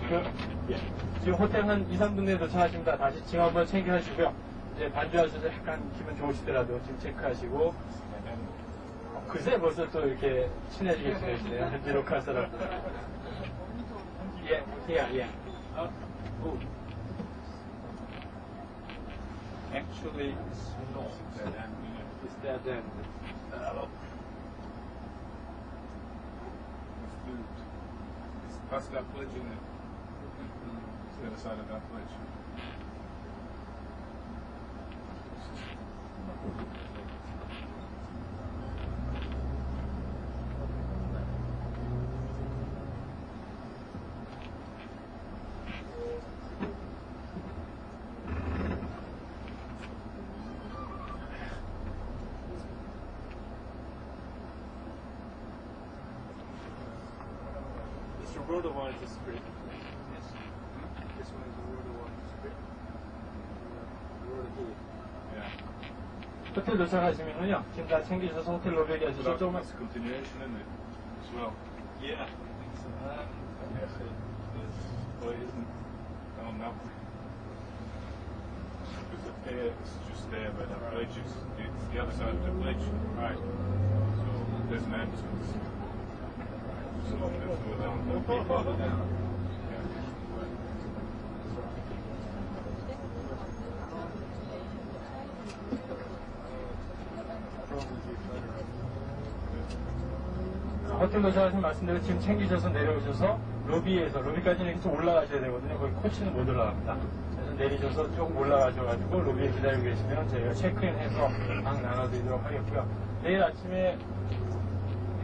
right. Yeah. 지금 호텔 한 2, 3분 내에 도착하십니다. 다시 짐 한번 챙겨하시고요. 이제 반주하셔서 약간 기분 좋으시더라도 지금 체크하시고 그새 벌써 또 이렇게 친해지게 지내시네요. 현지 로컬 사람. Yeah. Actually, it's not. It's dead end. It's past that bridge, isn't it? It's the other side of that bridge. It's the road of Orange Street. Yes. This one is the road of Orange Street. The road here. Yeah. 호텔 도착하시면은요, 지금 다 챙기셔서 호텔 로비에 계셔서 조금만. That's a continuation, isn't it? As well. Yeah. So, Well, it isn't down that way. Because the pier is just there where that bridge is. It's the other side of the bridge. Right. So there's an entrance. So let's go down. A bit further down. Yeah. 호텔 도착하시면 말씀대로 지금 챙기셔서 내려오셔서 로비까지는 계속 올라가셔야 되거든요. 거기 코치는 못 올라갑니다. 그래서 내리셔서 조금 올라가셔가지고 로비에 기다리고 계시면 저희가 체크인해서 방 나눠드리도록 하겠고요. 내일 아침에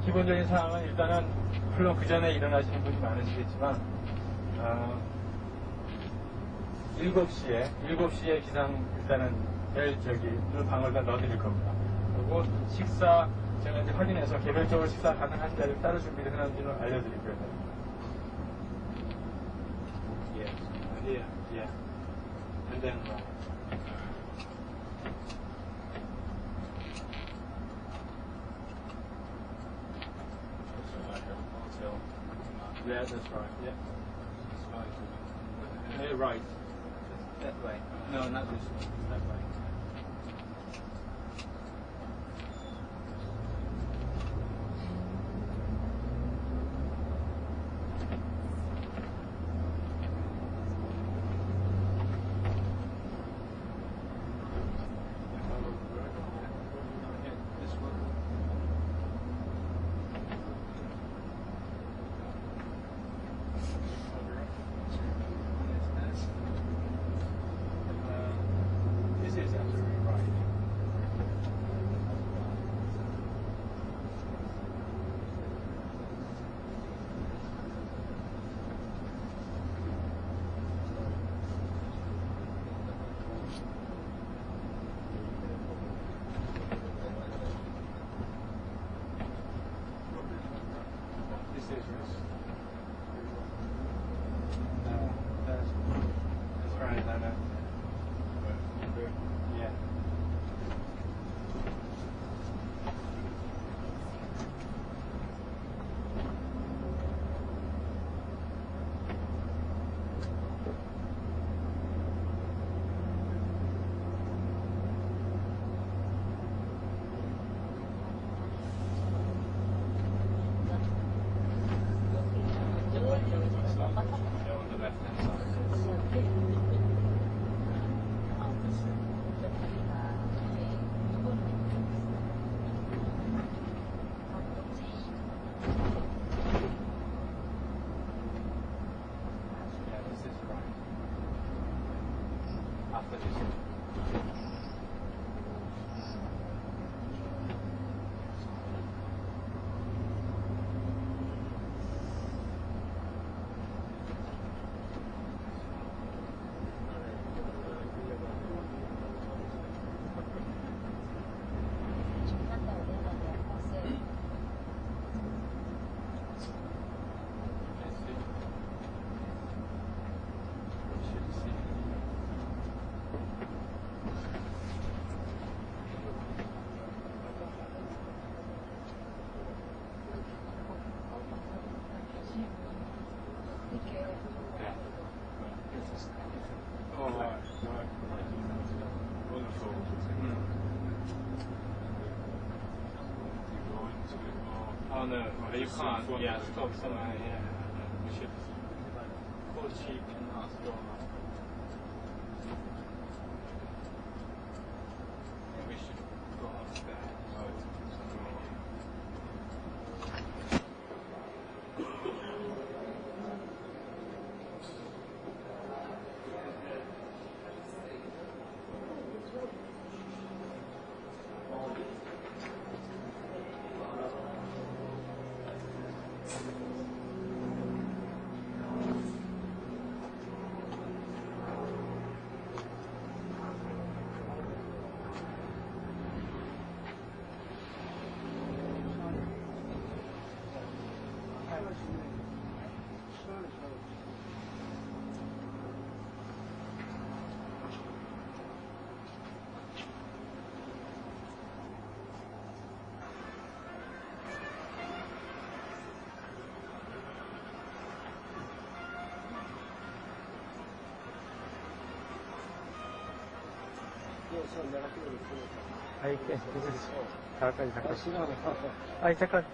기본적인 사항은 일단은 물론 그 전에 일어나시는 분이 많으시겠지만 7시에 기상 일단은 방을 다 넣어드릴 겁니다. 그리고 식사 제가 이제 확인해서 개별적으로 식사 가능한지를 따로 준비를 해놨는지는 알려드리고요. Yeah. And then yeah, that's right. Yeah. Yeah, right. That way. No, not this way. That way. Oh no, you can't. Yeah, stop somewhere. Yeah, we should. Call cheap and ask your. We should go upstairs. 있으면 내가 뛰어줬으니까. 아이, 잠깐. 아이, 잠깐.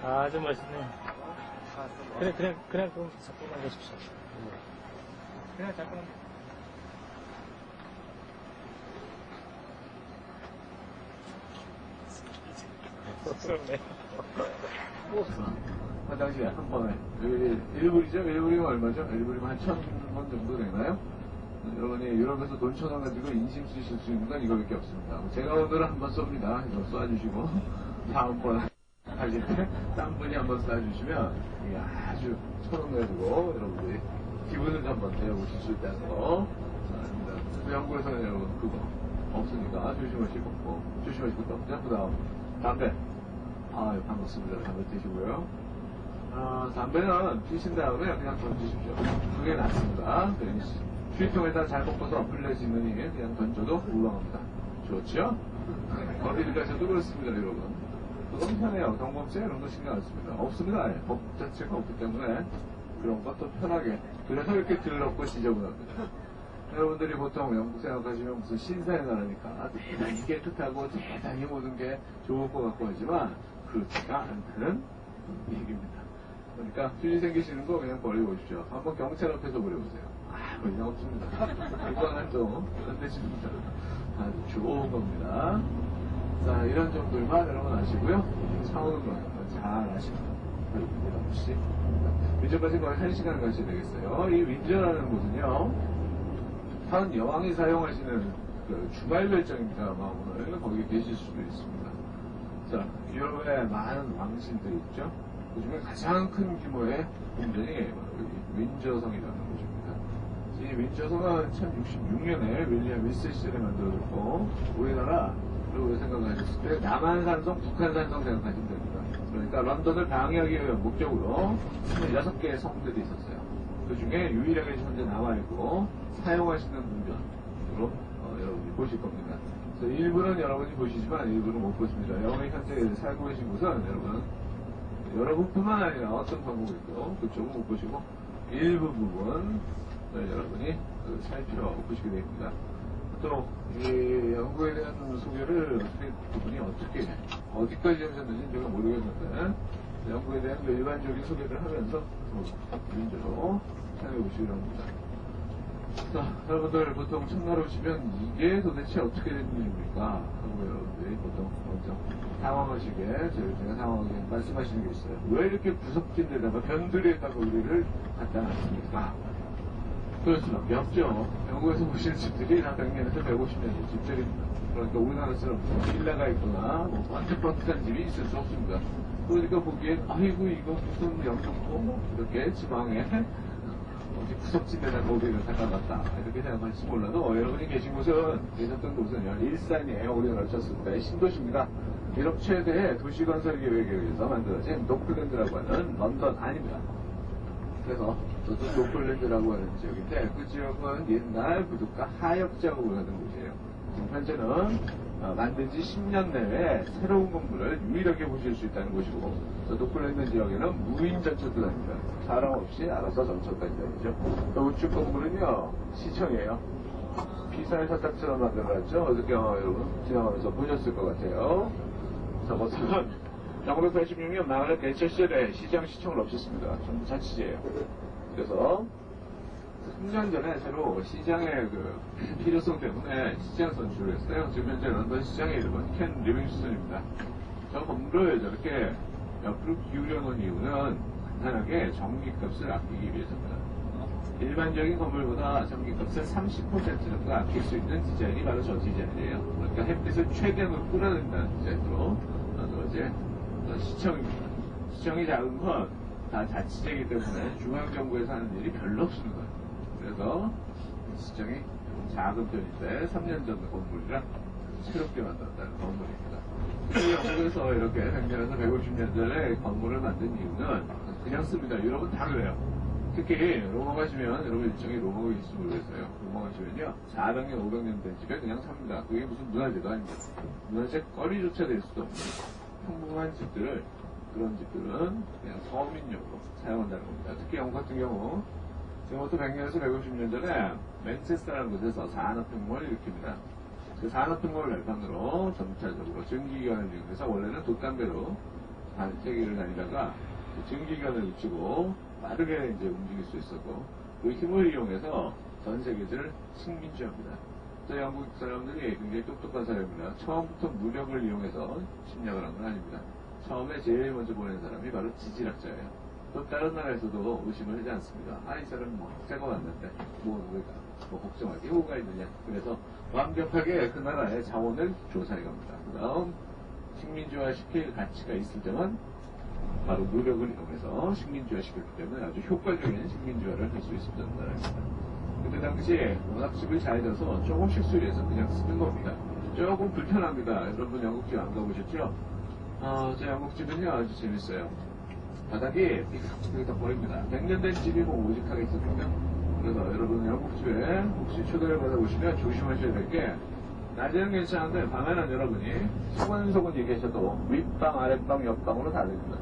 아주 멋있네. 그냥 좀 잠깐만 계십시오. 그냥 잠깐만. 쑥스럽네. 화장실에 한 번에. 1불이죠? 1불이면 얼마죠? 1불이면 한 1,000원 정도 되나요? 여러분이 유럽에서 돈 1,000원 가지고 인심 쓰실 수 있는 건 이거밖에 없습니다. 제가 오늘은 한 번 쏩니다. 이거 쏴주시고, 다음번 하실 때, 딴 분이 한 번 쏴주시면, 이게 아주 1,000원 가지고, 여러분들이 기분을 한번 내어보실 수 있다는 거. 영국에서는 여러분, 그거 없으니까 조심하시고, 조심하시고 또, 그 다음, 담배. 아유, 반갑습니다. 담배 드시고요. 담배는 피신 다음에 그냥 던지십시오. 그게 낫습니다. 휴지통에다 잘 볶아서 플래시느니 그냥 던져도 물렁합니다. 좋죠? 어디를 가셔도 그렇습니다, 여러분. 그건 편해요. 경범죄 이런 거 신경 안 씁니다. 없습니다. 법 자체가 없기 때문에 그런 것도 편하게. 그래서 이렇게 들렀고 지저분합니다. 여러분들이 보통 영국 생각하시면 무슨 신사의 나라니까 대단히 깨끗하고 대단히 모든 게 좋을 것 같고 하지만 그렇지가 않다는 얘기입니다. 그러니까 휴지 생기시는 거 그냥 버려보십시오. 한번 경찰 앞에서 버려보세요. 그냥 없습니다. 일반한도 안 되십니다. 아주 좋은 겁니다. 자, 이런 점들만 여러분 아시고요. 차오는 건 잘 아십니다. 그리고 혹시 윈저까지 거의 1시간 가셔야 되겠어요. 이 윈저라는 곳은요, 한 여왕이 사용하시는 그 주말 별장입니다. 아마 오늘 거기 계실 수도 있습니다. 자, 유럽에 많은 왕실들이 있죠. 그 중에 가장 큰 규모의 궁전이 윈저성이라는 곳입니다. 이 윈저성은 1066년에 윌리엄 1세 시절에 만들어졌고, 우리나라로 생각하셨을 때 남한산성, 북한산성 생각하시면 됩니다. 그러니까 런던을 방해하기 위한 목적으로 26개의 성들이 있었어요. 그 중에 유일하게 현재 남아있고 사용하시는 궁전으로 여러분이 보실 겁니다. 그래서 일부는 여러분이 보시지만 일부는 못 보십니다. 여러분이 현재 살고 계신 곳은 여러분뿐만 아니라 어떤 방법이고 그쪽은 못 보시고 일부 부분 여러분이 살피러 보시게 됩니다. 또 이 연구에 대한 소개를 어떻게 그분이 어디까지 하셨는지 제가 모르겠는데 연구에 대한 일반적인 소개를 하면서 민주로 찾아보시기 바랍니다. 자, 여러분들 보통 첫날 오시면 이게 도대체 어떻게 된 일입니까? 하고 여러분들이 보통 먼저 당황하시게 제가 당황하게 말씀하시는 게 있어요. 왜 이렇게 구석진 데다가 변두리에다가 우리를 갖다 놨습니까? 그럴 수밖에 없죠. 영국에서 보시는 집들이 한 100년에서 150년의 집들입니다. 그러니까 우리나라처럼 빌라가 있거나 뭐 번뜩번뜩한 집이 있을 수 없습니다. 그러니까 보기엔 아이고 이거 무슨 영국고 이렇게 지방에 어디 구석진 데다가 우리를 갖다 놨다 이렇게 생각할지 몰라도 여러분이 계신 곳은 계셨던 곳은 일산이에요. 우리나라로 쳤을 때 신도시입니다. 유럽 최대의 도시건설 계획에 의해서 만들어진 노클랜드라고 하는 런던 아닙니다. 그래서 저도 노클랜드라고 하는 지역인데 그 지역은 옛날 부둣가 하역 작업을 하는 곳이에요. 현재는 만든 지 10년 내에 새로운 건물을 유일하게 보실 수 있다는 곳이고 저 노클랜드 지역에는 무인 전철도 다닙니다. 사람 없이 알아서 전철까지 다니죠. 또 우측 건물은요 시청이에요. 비사의 사탁처럼 만들어놨죠. 어저께 여러분 지나가면서 보셨을 것 같아요. 저것은 1986년 마가렛 대처 시절에 시청을 없앴습니다. 전부 자치제예요. 그래서 3년 전에 새로 시장의 그 필요성 때문에 시장 선출을 했어요. 지금 현재 런던 시장의 이름은 켄 리빙스턴입니다. 저 건물을 저렇게 옆으로 기울여 놓은 이유는 간단하게 전기값을 아끼기 위해서입니다. 일반적인 건물보다 전기값을 30% 정도 아낄 수 있는 디자인이 바로 저 디자인이에요. 그러니까 햇빛을 최대한으로 끌어낸다는 디자인으로 이제 시청입니다. 시청이 작은 건 다 자치제이기 때문에 중앙정부에서 하는 일이 별로 없습니다. 그래서 시청이 작은 편인데 3년 전 건물이라 새롭게 만들었다는 건물입니다. 영국에서 이렇게 100년에서 150년 전에 건물을 만든 이유는 그냥 씁니다. 유럽은 다 그래요. 특히 로마 가시면 여러분 일정이 로마가 있을지 모르겠어요. 로마 가시면요 400년 500년 된 집에 그냥 삽니다. 그게 무슨 문화재도 아닙니다. 문화재 거리조차 될 수도 없는 평범한 집들을, 그런 집들은 그냥 서민용으로 사용한다는 겁니다. 특히 영국 같은 경우 지금부터 100년에서 150년 전에 맨체스터라는 곳에서 산업혁명을 일으킵니다. 그 산업혁명을 발판으로 점차적으로 증기기관을 이용해서 원래는 돛담배로 세계를 다니다가 증기기관을 늦추고 빠르게 이제 움직일 수 있었고 그 힘을 이용해서 전 세계를 식민지합니다. 또 영국 사람들이 굉장히 똑똑한 사람입니다. 처음부터 무력을 이용해서 침략을 한 건 아닙니다. 처음에 제일 먼저 보낸 사람이 바로 지질학자예요. 또 다른 나라에서도 의심을 하지 않습니다. 이 사람은 뭐 학자가 왔는데 뭐 걱정할 게 뭐가 있느냐. 그래서 완벽하게 그 나라의 자원을 조사해 갑니다. 그 다음 식민지화 시킬 가치가 있을 때만 바로 무력을 이용해서 식민지화 시켰기 때문에 아주 효과적인 식민지화를 할 수 있었던 나라입니다. 그때 당시에 워낙 집을 잘 져서 조금씩 수리해서 그냥 쓰는 겁니다. 조금 불편합니다. 여러분 영국집 안 가보셨죠? 제 영국집은요 아주 재밌어요. 바닥이 삐걱삐걱 거립니다. 100년 된 집이 뭐 오직하게 있었거든요. 그래서 여러분 영국집에 혹시 초대를 받아보시면 조심하셔야 될 게 낮에는 괜찮은데 밤에는 여러분이 소곤소곤 얘기하셔도 윗방, 아랫방, 옆방으로 다 됩니다.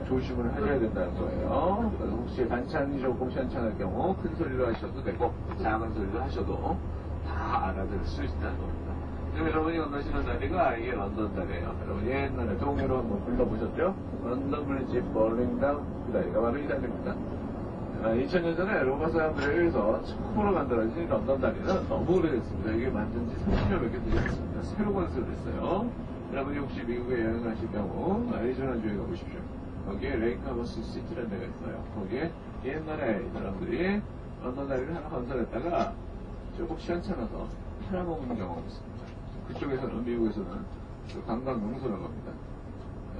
조심을 하셔야 된다는 거예요. 그래서 혹시 반찬이 조금 시원찮을 경우 큰 소리로 하셔도 되고 작은 소리로 하셔도 다 알아들을 수 있다는 겁니다. 지금 여러분이 건너시는 다리가 이게 런던 다리예요. 여러분 옛날에 동해로 한번 불러보셨죠? 런던 브리지 버링 다운 그 다리가 바로 이 다리입니다. 2000년 전에 로마 사람들에 의해서 처음으로 만들어진 런던 다리는 너무 오래됐습니다. 이게 만든 지 30년밖에 되지 않습니다. 새로 건설됐어요. 여러분이 혹시 미국에 여행 가실 경우 애리조나 주에 가보십시오. 거기에 레이크하우스 시티라는 데가 있어요. 거기에 옛날에 이 사람들이 런던 다리를 하나 건설했다가 조금 시원찮아서 팔아먹는 경우가 있습니다. 그쪽에서는, 미국에서는 관광 명소라고 합니다.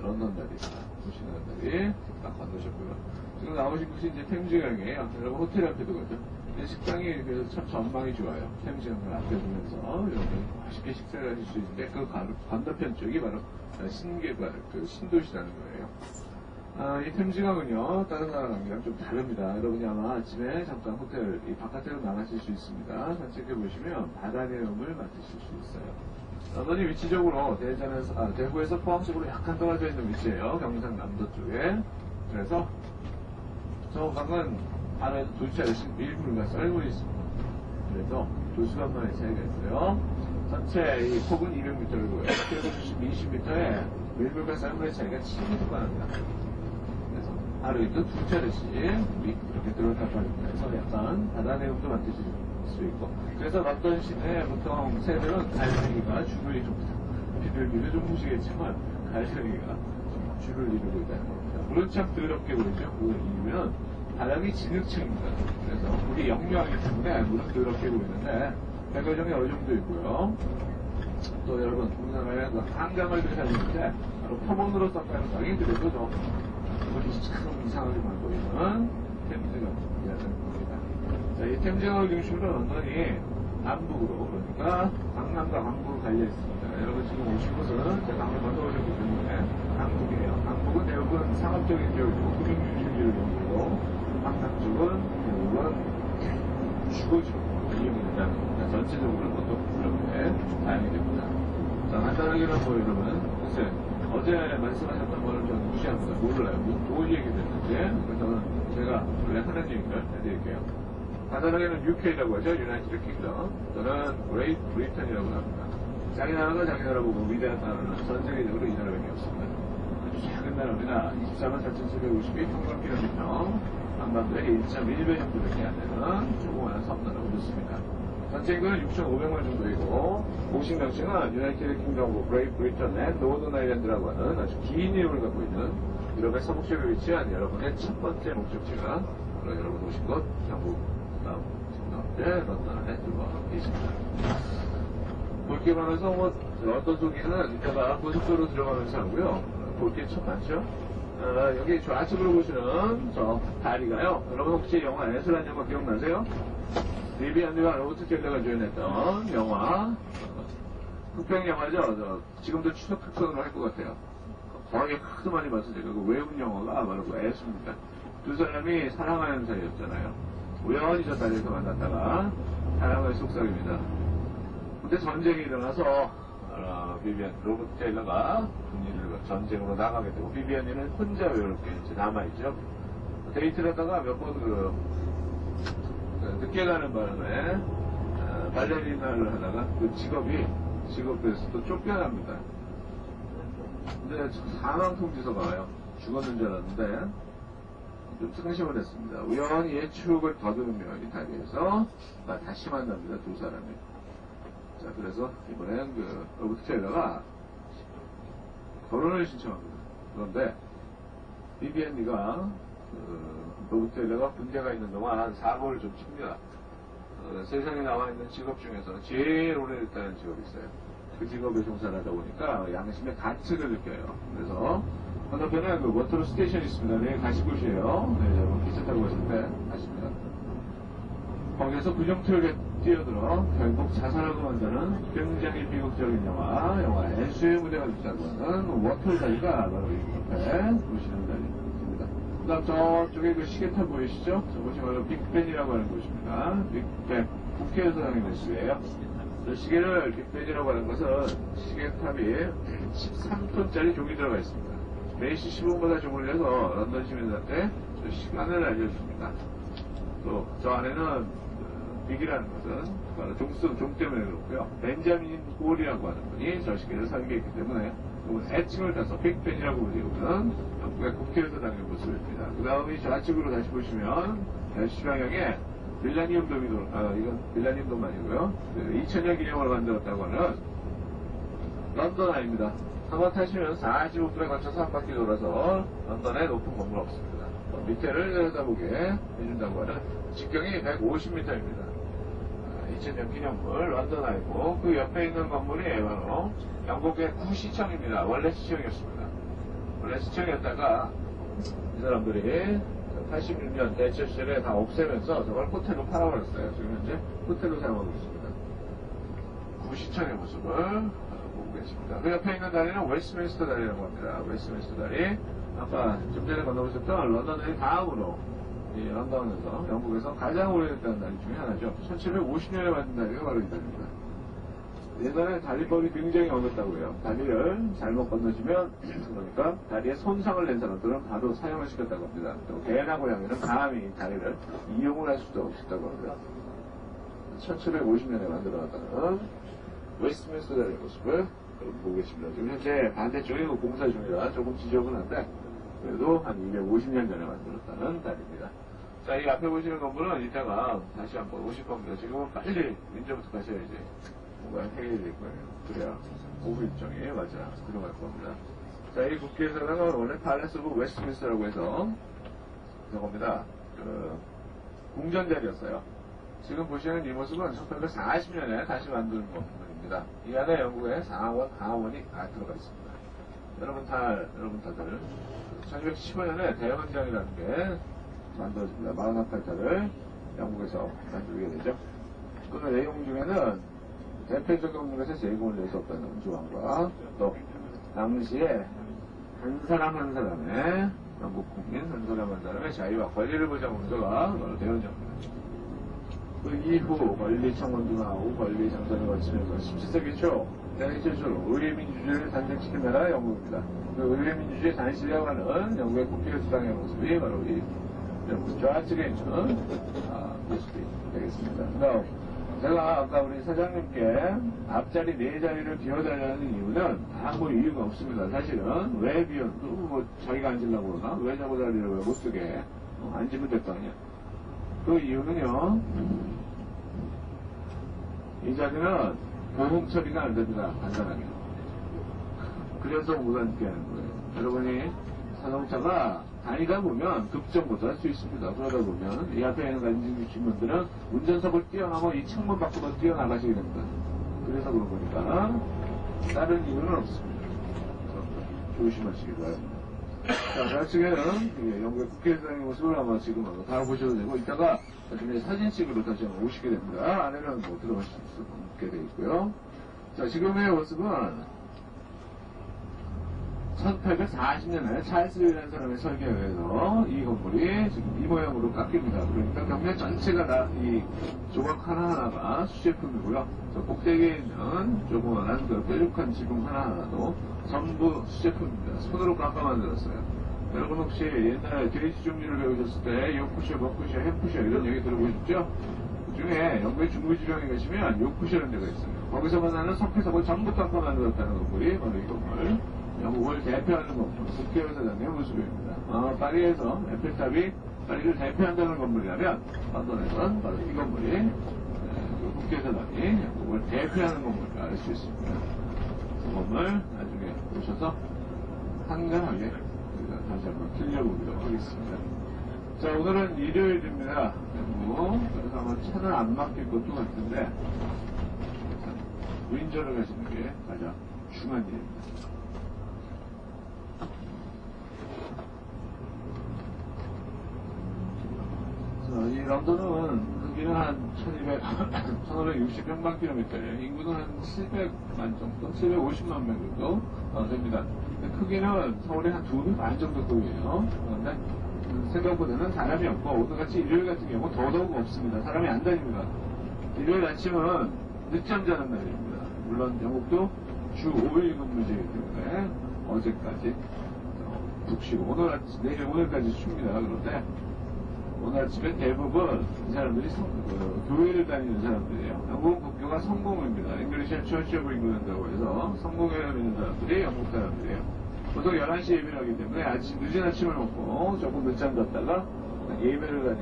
런던 다리, 보시는 다리 딱 건너셨고요. 지금 나오신 곳이 이제 템즈강이에요. 여러분 호텔 앞에도 가죠. 식당이 그래서 참 전망이 좋아요. 템즈강을 앞에 보면서 여러분 맛있게 식사를 하실 수 있는데 그 건너편 쪽이 바로 신개발, 그 신도시라는 거예요. 이 템즈강은요 다른 나라 강이랑 좀 다릅니다. 여러분이 아마 아침에 잠깐 호텔 이 바깥으로 나가실 수 있습니다. 산책해 보시면 바다 내음을 맡으실 수 있어요. 런던이 위치적으로 대구에서 포항 쪽으로 약간 떨어져 있는 위치예요. 경상남도 쪽에. 그래서 저 강은 바다에서 도시아저씨 밀물과 썰고 있습니다. 그래서 도시간만의 차이가 있어요. 전체 이 폭은 200m이고요. 그리고 20m에 밀물과 썰물의 차이가 7m가 납니다. 그래서 하루에도 두 차례씩 이렇게 들어갔다 빠지면서 약간 바다 내음도 맡으실 수 있고. 그래서 런던 시내 보통 새들은 갈매기가 줄을 이룹니다. 비둘기도 좀 보시겠지만 갈매기가 줄을 이루고 있다는 겁니다. 물론 참 더럽게 보이죠. 그 이유는 바람이 진흙층입니다. 그래서 물이 역류하기 때문에 물은 더럽게 보이는데 백어종이 어느 정도 있고요. 또 여러분 우리나라에 한강을 들여다니는데 바로 표본으로 섞여있는 강이 그래도 좀 물이 참 이상하게만 보이는 템즈강이라는 겁니다. 자, 이 템즈강을 중심으로 런던이 남북으로 그러니까 강남과 강북으로 갈려 있습니다. 여러분 지금 오신 곳은 제가 한번 먼저 오셨기 때문에 강북이에요. 강북은 대부분 상업적인 지역이고 금융중심지를 이용하고 강남 쪽은 대부분 주거지로 이용이 된다는 겁니다. 전체적으로는 또 그렇게 다양이 됩니다. 자, 간단하게는 뭐 여러분 글쎄 어제 말씀하셨던 거는 저는 무시합니다. 몰라요. 좋은 얘기 됐는데 그래서 제가 원래 하는 얘기를 해드릴게요. 간단하게는 UK라고 하죠. 유나이티드 킹덤. 또는 그레이트 브리튼이라고 합니다. 자기 나라가 자기 나라 보고 위대한 나라는 전 세계적으로 이 나라밖에 없습니다. 아주 작은 나라입니다. 24만 4,750이 평방킬로미터. 한반도에 1.1배 정도밖에 안 되는 조그마한 섬나라고 좋습니다. 전체 인구는 6,500만 정도이고 공식 명칭은 유나이티드 킹덤, 그레이트 브리튼 앤 노던 아일랜드라고 하는 아주 긴 이름을 갖고 있는 유럽의 서북쪽에 위치한 여러분의 첫 번째 목적지가 바로 여러분 오신 곳 영국 런던 안에 들어와 계십니다. 볼 게 많아서 뭐 런던 속에는 이따가 고속도로 들어가면서 하고요. 볼 게 참 많죠. 여기 좌측으로 보시는 저 다리가요. 여러분 혹시 영화 애슬란 영화 기억나세요? 리비안드와 로버트 켈러가 주연했던 영화 흑백 영화죠. 지금도 추석 특선으로 할 것 같아요. 거의 하도 많이 봤어요. 제가 그 외국 영화가 바로 그 애수입니다. 두 사람이 사랑하는 사이였잖아요. 우연히 저 다리에서 만났다가 사랑을 속삭입니다. 근데 전쟁이 일어나서 비비안, 로버트 테일러가 군인을 전쟁으로 나가게 되고 비비안이는 혼자 외롭게 이제 남아있죠. 데이트를 하다가 몇 번 늦게 가는 바람에 발레리나를 하다가 그 직업에서 또 쫓겨납니다. 근데 사망 통지서가 와요. 죽었는 줄 알았는데 좀 상심을 했습니다. 우연히 옛 추억을 더듬으며 이 다리에서 다시 만납니다. 두 사람이. 자, 그래서 이번엔 로버트 테일러가 결혼을 신청합니다. 그런데 비비안이가 로버트 테일러가 군대가 있는 동안 사고를 좀 칩니다. 세상에 나와 있는 직업 중에서 제일 오래됐다는 직업이 있어요. 그 직업에 종사를 하다 보니까 양심의 가책을 느껴요. 그래서 건너편에 워터로 스테이션이 있습니다. 내일 가실 곳이에요. 네, 여러분 기차 타고 가실 때 가십니다. 거기에서 구정트럭에 뛰어들어 결국 자살하고 만드는 굉장히 비극적인 영화 앤수의 무대가 됐다고 하는 워터 다리가 바로 이 옆에 보시는 다리입니다. 그 다음 저쪽에 그 시계탑 보이시죠? 저곳이 바로 빅벤이라고 하는 곳입니다. 빅벤, 국회에서 당연히 수예요. 그 시계를 빅벤이라고 하는 것은 시계탑이 13톤짜리 종이 들어가 있습니다. 4시 15분마다 종을 내서 런던 시민들한테 시간을 알려줍니다. 또 저 안에는 빅이라는 것은 바로 종 때문에 그렇고요. 벤자민 홀이라고 하는 분이 저 시계를 설계했기 때문에 애칭을 따서 빅벤이라고 불리고는 영국의 국회에서 당긴 모습입니다. 그 다음에 좌측으로 다시 보시면 시방향에 밀라니움 돔이 이건 밀라니움 돔 아니고요. 2000년 기념으로 만들었다고 하는 런던 아입니다. 한번 타시면 45분에 걸쳐서 한 바퀴 돌아서 런던에 높은 건물 없습니다. 밑에를 내려다보게 해준다고 하는 직경이 150m입니다. 2000년 기념물 런던 아이고 그 옆에 있는 건물이 바로 영국의 구시청입니다. 원래 시청이었습니다. 원래 시청이었다가 이 사람들이 86년 대처 시절에 다 없애면서 저걸 호텔로 팔아버렸어요. 지금 현재 호텔로 사용하고 있습니다. 구시청의 모습을 보고 계십니다. 그 옆에 있는 다리는 웨스트민스터 다리라고 합니다. 웨스트민스터 다리. 아까 좀 전에 건너보셨던 런던 다리 다음으로 이 런던에서 영국에서 가장 오래됐다는 다리 중에 하나죠. 1750년에 만든 다리가 바로 이 다리입니다. 예전에 다리법이 굉장히 어렵다고 해요. 다리를 잘못 건너시면 그러니까 다리에 손상을 낸 사람들은 바로 사용을 시켰다고 합니다. 또 개나 고양이는 감히 다리를 이용을 할 수도 없었다고 합니다. 1750년에 만들어놨다는 웨스트민스터 다리의 모습을 보고 계십니다. 지금 현재 반대쪽에 공사 중이라 조금 지저분한데 그래도 한 250년 전에 만들었다는 다리입니다. 자, 이 앞에 보시는 건물은 이따가 다시 한번 오실 겁니다. 지금은 빨리 민저부터 가셔야지 뭔가 해결이 될 거예요. 그래야 오후 일정이 맞아 들어갈 겁니다. 자, 이 국회의사당은 원래 팔레스 오브 웨스트민스터라고 해서 저겁니다. 궁전 자리였어요. 지금 보시는 이 모습은 1940년에 다시 만든 건물입니다. 이 안에 영국의 상하원, 하원이 다 들어가 있습니다. 여러분 다들 1915년에 대헌장이라는 게 만들어집니다. 48타를 영국에서 만들게 되죠. 그 내용 중에는 대표적인 것에 세금을 낼 수 없다는 조항과 또 당시에 한 사람 한 사람의 영국 국민 한 사람 한 사람의 자유와 권리를 보장 문제가 바로 대헌장입니다. 그 이후 권리 청원도 나오고 권리 장전을 거치면서 17세기 초 대항 최초로 의례민주주의를 탄생시킨 나라가 영국입니다. 그 의례민주주의 단실이라고 하는 영국의 국회 수당의 모습이 바로 이 좌측에 있는 모습이 되겠습니다. 그다음 제가 아까 우리 사장님께 앞자리 4자리를 비워달라는 이유는 아무 이유가 없습니다. 사실은 왜 비워도 뭐 자기가 앉으려고 그러나 왜 저거 자리를 왜 못 쓰게 앉으면 될 거 아니야. 그 이유는요, 이 자리는 보험 처리가 안 됩니다. 간단하게. 그래서 못 앉게 하는 거예요. 여러분이 자동차가 다니다 보면 급정거도 할 수 있습니다. 그러다 보면 이 앞에 있는 앉으신 분들은 운전석을 뛰어나면 이 창문 밖으로 뛰어나가시게 됩니다. 그래서 그런 거니까 다른 이유는 없습니다. 조심하시기 바랍니다. 자, 좌측에는 영국의 국회의장의 모습을 아마 지금 다 보셔도 되고 이따가 나중에 사진 찍으러 다시 한번 오시게 됩니다. 안에는 뭐 들어가실 수 없게 되어 있고요. 자, 지금의 모습은 1840년에 찰스 윌이라는 사람의 설계에 의해서 이 건물이 지금 이 모양으로 깎입니다. 그러니까 벽면 전체가 다 이 조각 하나하나가 수제품이고요. 저 꼭대기에 있는 조그만한 그 뾰족한 지붕 하나하나도 전부 수제품입니다. 손으로 깎아 만들었어요. 여러분 혹시 옛날에 돼지 종류를 배우셨을 때 요쿠쇼, 머쿠쇼, 햄쿠쇼 이런 얘기 들어보셨죠? 그 중에 영국의 중부지방에 가시면 요쿠쇼라는 데가 있어요. 거기서만 하는 석회석을 전부 깎아 만들었다는 건물이 바로 이 건물. 영국을 대표하는 건물, 국회의사당의 모습입니다. 파리에서 에펠탑이 파리를 대표한다는 건물이라면 런던에서는 바로 이 건물이 국회의사당이 영국을 대표하는 건물을 알 수 있습니다. 그 건물 나중에 오셔서 한가하게 우리가 다시 한번 들려보도록 하겠습니다. 자, 오늘은 일요일입니다. 그래서 아마 차는 안 막힐 것도 같은데 윈저를 가시는 게 가장 중요한 일입니다. 이 런던은 크기는 한 1560평방킬로미터예요. 인구는 한 700만 정도, 750만 명 정도 됩니다. 크기는 서울의 한 2배 반 정도 크기예요. 그런데 생각보다는 사람이 없고 오늘같이 일요일 같은 경우 더더욱 없습니다. 사람이 안 다닙니다. 일요일 아침은 늦잠 자는 날입니다. 물론 영국도 주 5일 근무제이기 때문에 어제까지 푹 쉬고 오늘까지 쉽니다. 그런데 오늘 아침에 대부분 이 사람들이 교회를 다니는 사람들이에요. 영국 국교가 성공입니다. 잉글리시 처치 오브 잉글랜드라고 해서 성공회를 믿는 사람들이 영국 사람들이에요. 보통 11시에 예배를 하기 때문에 늦은 아침을 먹고 조금 늦잠 잤다가 예배를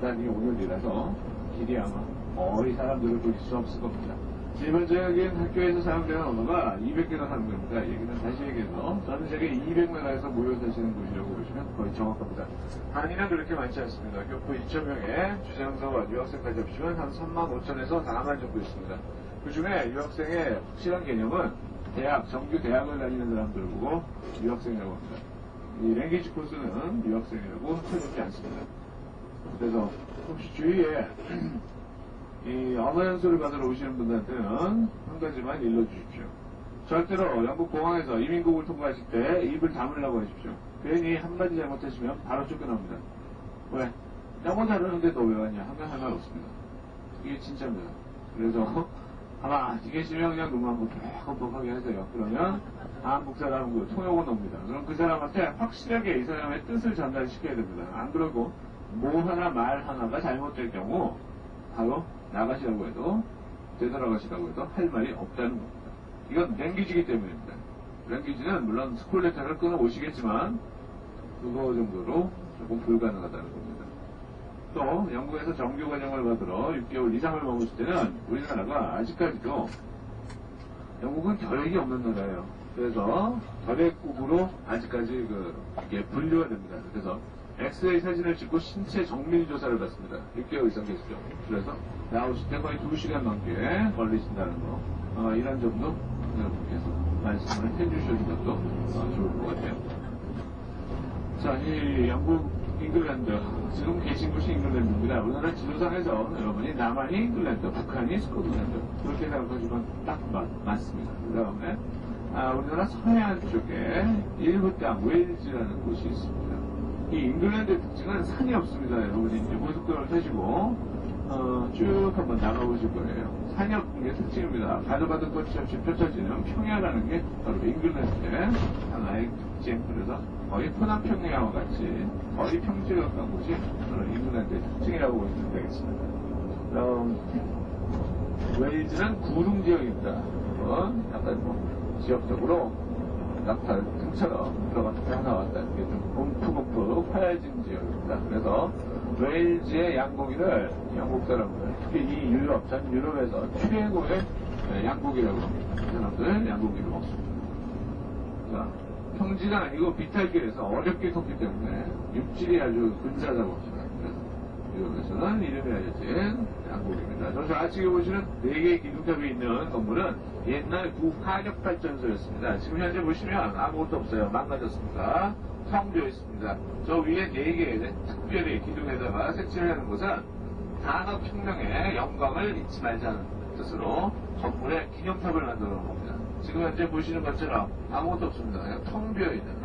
다니는 오늘이라서 길이 아마 거의 사람들을 볼 수 없을 겁니다. 일반적인 학교에서 사용되는 언어가 200개가 사는 겁니다. 얘기는 다시 얘기해서 전 세계 200나라에서 모여 사시는 곳이라고 보시면 거의 정확합니다. 단위는 그렇게 많지 않습니다. 교포 2,000명에 주재형사와 유학생까지 합치면 한 35,000에서 4만 정도 있습니다. 그 중에 유학생의 확실한 개념은 정규 대학을 다니는 사람들을 보고 유학생이라고 합니다. 이 랭귀지 코스는 유학생이라고 쳐주지 않습니다. 그래서 혹시 주위에 이 언어 연수를 받으러 오시는 분들한테는 한 가지만 일러주십시오. 절대로 영국 공항에서 이민국을 통과하실 때 입을 다물라고 하십시오. 괜히 한마디 잘못하시면 바로 쫓겨납니다. 왜? 영어 잘하는데 너 왜 왔냐 하면 할 말 없습니다. 이게 진짜입니다. 그래서 아마 계시면 그냥 눈 한번 뻑뻑하게 하세요. 그러면 한국 사람은 통역은 옵니다. 그럼 그 사람한테 확실하게 이 사람의 뜻을 전달시켜야 됩니다. 안 그러고 뭐 하나 말 하나가 잘못될 경우 바로 나가시라고 해도 되돌아가시라고 해도 할 말이 없다는 겁니다. 이건 랭귀지이기 때문입니다. 랭귀지는 물론 스쿨레터를 끊어오시겠지만 그거 정도로 조금 불가능하다는 겁니다. 또 영국에서 정규 과정을 받으러 6개월 이상을 머무실 때는 우리나라가 아직까지도 영국은 결핵이 없는 나라예요. 그래서 결핵국으로 아직까지 이게 분류가 됩니다. 그래서 엑스레이 사진을 찍고 신체 정밀 조사를 받습니다. 6개월 이상 계시죠. 그래서 나오실 때 거의 2시간 넘게 걸리신다는 거. 이런 점도 여러분께서 말씀을 해주셔도 좋을 것 같아요. 자, 이 영국 잉글랜드, 지금 계신 곳이 잉글랜드입니다. 우리나라 지도상에서 여러분이 남한이 잉글랜드, 북한이 스코틀랜드 그렇게 생각하시면 딱 맞습니다. 그 다음에 우리나라 서해안 쪽에 일부 땅 웨일즈라는 곳이 있습니다. 이 잉글랜드의 특징은 산이 없습니다. 여러분이 이제 고속도로를 타시고 쭉 한번 나가보실 거예요. 산이 없는 게 특징입니다. 가도 끝이 없이 펼쳐지는 평야라는 게 바로 잉글랜드의 하나의 특징. 그래서 거의 포남평야와 같이 거의 평지에 가까운 곳이 바로 잉글랜드의 특징이라고 보시면 되겠습니다. 웨일즈는 구릉 지역입니다. 약간 지역적으로 낙타 등처럼 들어갔다 나왔다는 게 좀 움푹움푹 파여진 지역입니다. 그래서 웨일즈의 양고기를 영국 사람들, 특히 이 전 유럽에서 최고의 양고기라고 합니다. 이 사람들 양고기를 먹습니다. 자, 평지가 아니고 비탈길에서 어렵게 컸기 때문에 육질이 아주 근사하다고 합니다. 그래서 유럽에서는 이름이 알려진 양고기입니다. 저 좌측에 보시는 4개의 기둥탑이 있는 건물은 옛날 화력발전소였습니다. 지금 현재 보시면 아무것도 없어요. 망가졌습니다. 텅 비어 있습니다. 저 위에 4개의 특별히 기둥에다가 색칠을 하는 것은 산업혁명의 영광을 잊지 말자는 뜻으로 건물에 기념탑을 만들어 놓은 겁니다. 지금 현재 보시는 것처럼 아무것도 없습니다. 그냥 텅 비어있는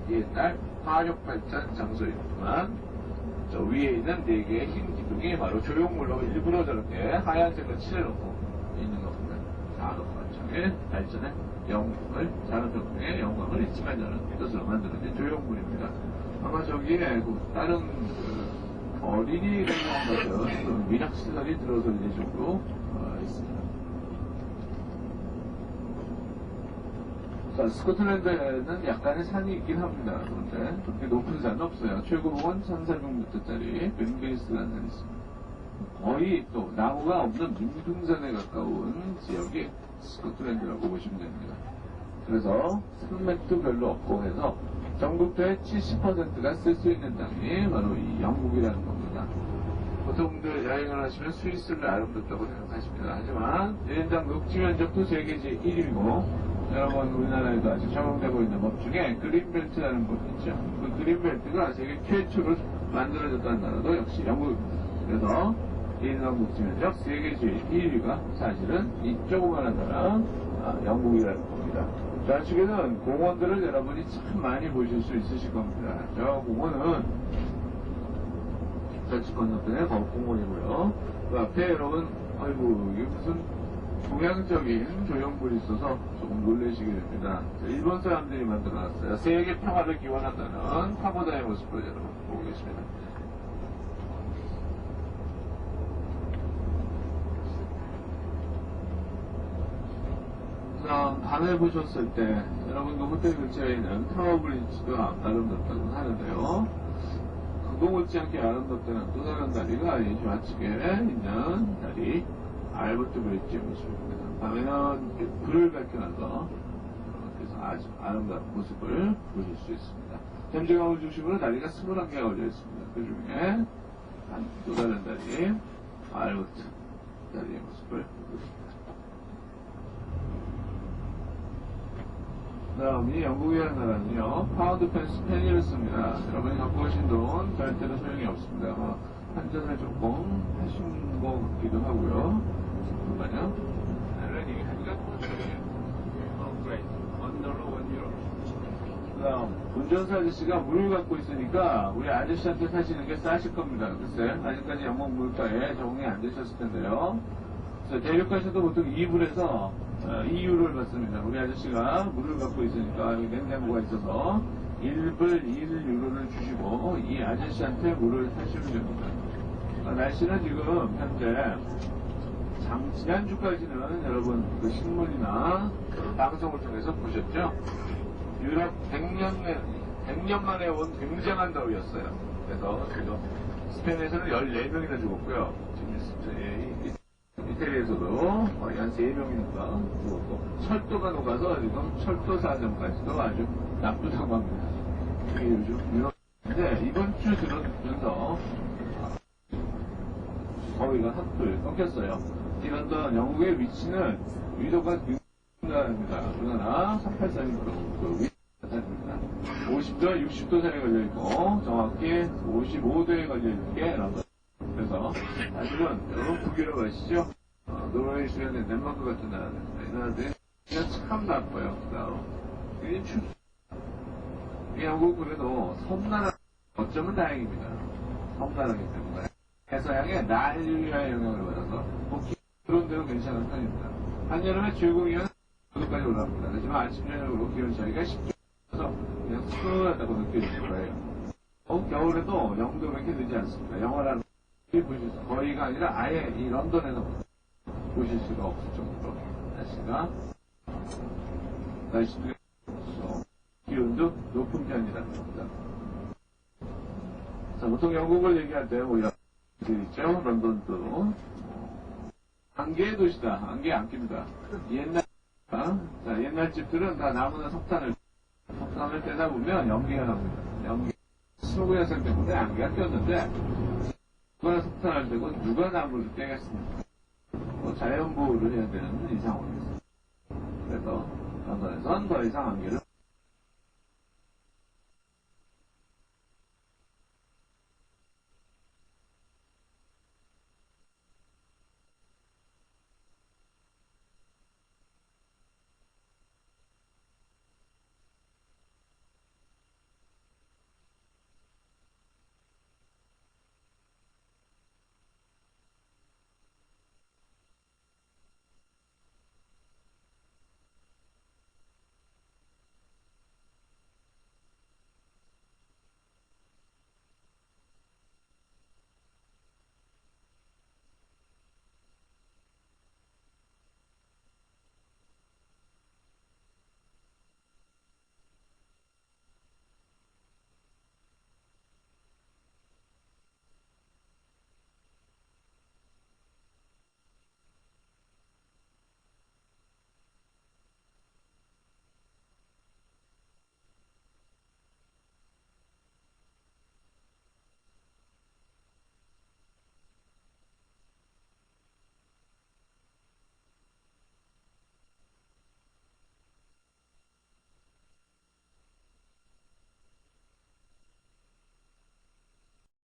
옛날 화력발전 장소이지만 저 위에 있는 4개의 흰 기둥이 바로 조형물로 일부러 저렇게 하얀색을 칠해놓고 있는 겁니다. 산업발전의 발전의 영광을, 산업혁명의 영광을 잊지마자는 뜻으로 만들어진 조형물입니다. 아마 저기에 다른 어린이 공원 같은 미락시설이 들어서 있는 정도 있습니다. 자, 스코틀랜드에는 약간의 산이 있긴 합니다. 그런데 그렇게 높은 산은 없어요. 최고봉은 1400m짜리 벤베이스라는 산이 있습니다. 거의 또 나무가 없는 민둥산에 가까운 지역이 스코틀랜드라고 보시면 됩니다. 그래서 산맥도 별로 없고 해서 전국도의 70%가 쓸 수 있는 땅이 바로 이 영국이라는 겁니다. 보통들 여행을 하시면 스위스를 아름답다고 생각하십니다. 하지만 1인당 녹지 면적도 세계 제1위고 여러분 우리나라에도 아직 적용되고 있는 법 중에 그린벨트라는 법이 있죠. 그 그린벨트가 세계 최초로 만들어졌다는 나라도 역시 영국입니다. 그래서 1인당 녹지 면적 세계 제1위가 사실은 이 조그마한 나라 영국이라는 겁니다. 좌측에는 공원들을 여러분이 참 많이 보실 수 있으실 겁니다. 저 공원은 좌측 건너편에 거북공원이고요. 그 앞에 여러분, 아이고, 이게 무슨 동양적인 조형물이 있어서 조금 놀라시게 됩니다. 일본 사람들이 만들어놨어요. 세계 평화를 기원한다는 파고다의 모습을 여러분 보고 계십니다. 밤에 보셨을 때 여러분 그 호텔 근처에 있는 타워 브리지도 아름답다고 하는데요. 그거 못지않게 아름답다는 또 다른 다리가 이 좌측에 있는 다리 알버트 브리지의 모습입니다. 밤에는 불을 밝혀놔서 그래서 아주 아름다운 모습을 보실 수 있습니다. 템즈강을 중심으로 다리가 21개가 걸려 있습니다. 그 중에 또 다른 다리 알버트 다리의 모습을 보고 있습니다. 다음이 영국이라는 나라는요, 파운드 펜스펜니를 씁니다. 여러분이 갖고 오신 돈 절대로 소용이 없습니다. 환전을 조금 하신 것 같기도 하고요. 잠깐만요. 그다음 운전사 아저씨가 물을 갖고 있으니까 우리 아저씨한테 사시는 게 싸실 겁니다. 글쎄, 아직까지 영국 물가에 적응이 안 되셨을 텐데요. 그래서 대륙가셔도 보통 2불에서 2유로를 받습니다. 우리 아저씨가 물을 갖고 있으니까 여기 냉장고가 있어서 1불 1유로를 주시고 이 아저씨한테 물을 사시면 됩니다. 날씨는 지금 현재 지난주까지는 여러분 그 신문이나 방송을 통해서 보셨죠? 유럽 100년 만에 온 굉장한 더위였어요. 그래서 지금 스페인에서는 14명이나 죽었고요. 지금 이태리에서도 거의 한 3명인가 죽었고, 철도가 녹아서 지금 철도 사정까지도 아주 나쁘다고 합니다. 이게 요즘 유럽인데, 이번 주 들어오면서 거위가 한풀 꺾였어요. 이 런던 영국의 위치는 위도가 굉장합니다. 그러나 383으로 그 위치입니다. 50도, 60도 사이에 걸려있고, 정확히 55도에 걸려있는 게 런던. 그래서 사실은 여러분 북유럽 아시죠? 노르웨이, 스웨덴, 덴마크 같은 나라입니다. 이 나라들이 그냥 참 나빠요. 굉장히 춥습니다. 영국 그래도 섬나라 어쩌면 다행입니다. 섬나라기 때문에 해서양에 난류의 영향을 받아서 그런 데는 괜찮은 편입니다. 한여름에 최고 기온 5도까지 올라갑니다. 하지만 아침 저녁으로 기온 차이가 10도에서 그냥 수월하다고 느껴질 거예요. 겨울에도 0도밖에 되지 않습니다. 영화라는 보실 수 거의가 아니라 아예 이 런던에서 보실 수가 없을 정도로 날씨도 기온도 높은 편이라는 겁니다. 자, 보통 영국을 얘기할 때 뭐 이런 들 있죠. 런던도 안개의 도시다. 안개 안 낍니다. 옛날 집들은 다 나무나 석탄을 떼다 보면 연기가 납니다. 연기 스모그 현상 때문에 안개가 꼈는데 누가 석탄을 떼고 누가 나무를 떼겠습니까? 자연보호를 해야 되는 이 상황입니다. 그래서 런던에선 더 이상 안개를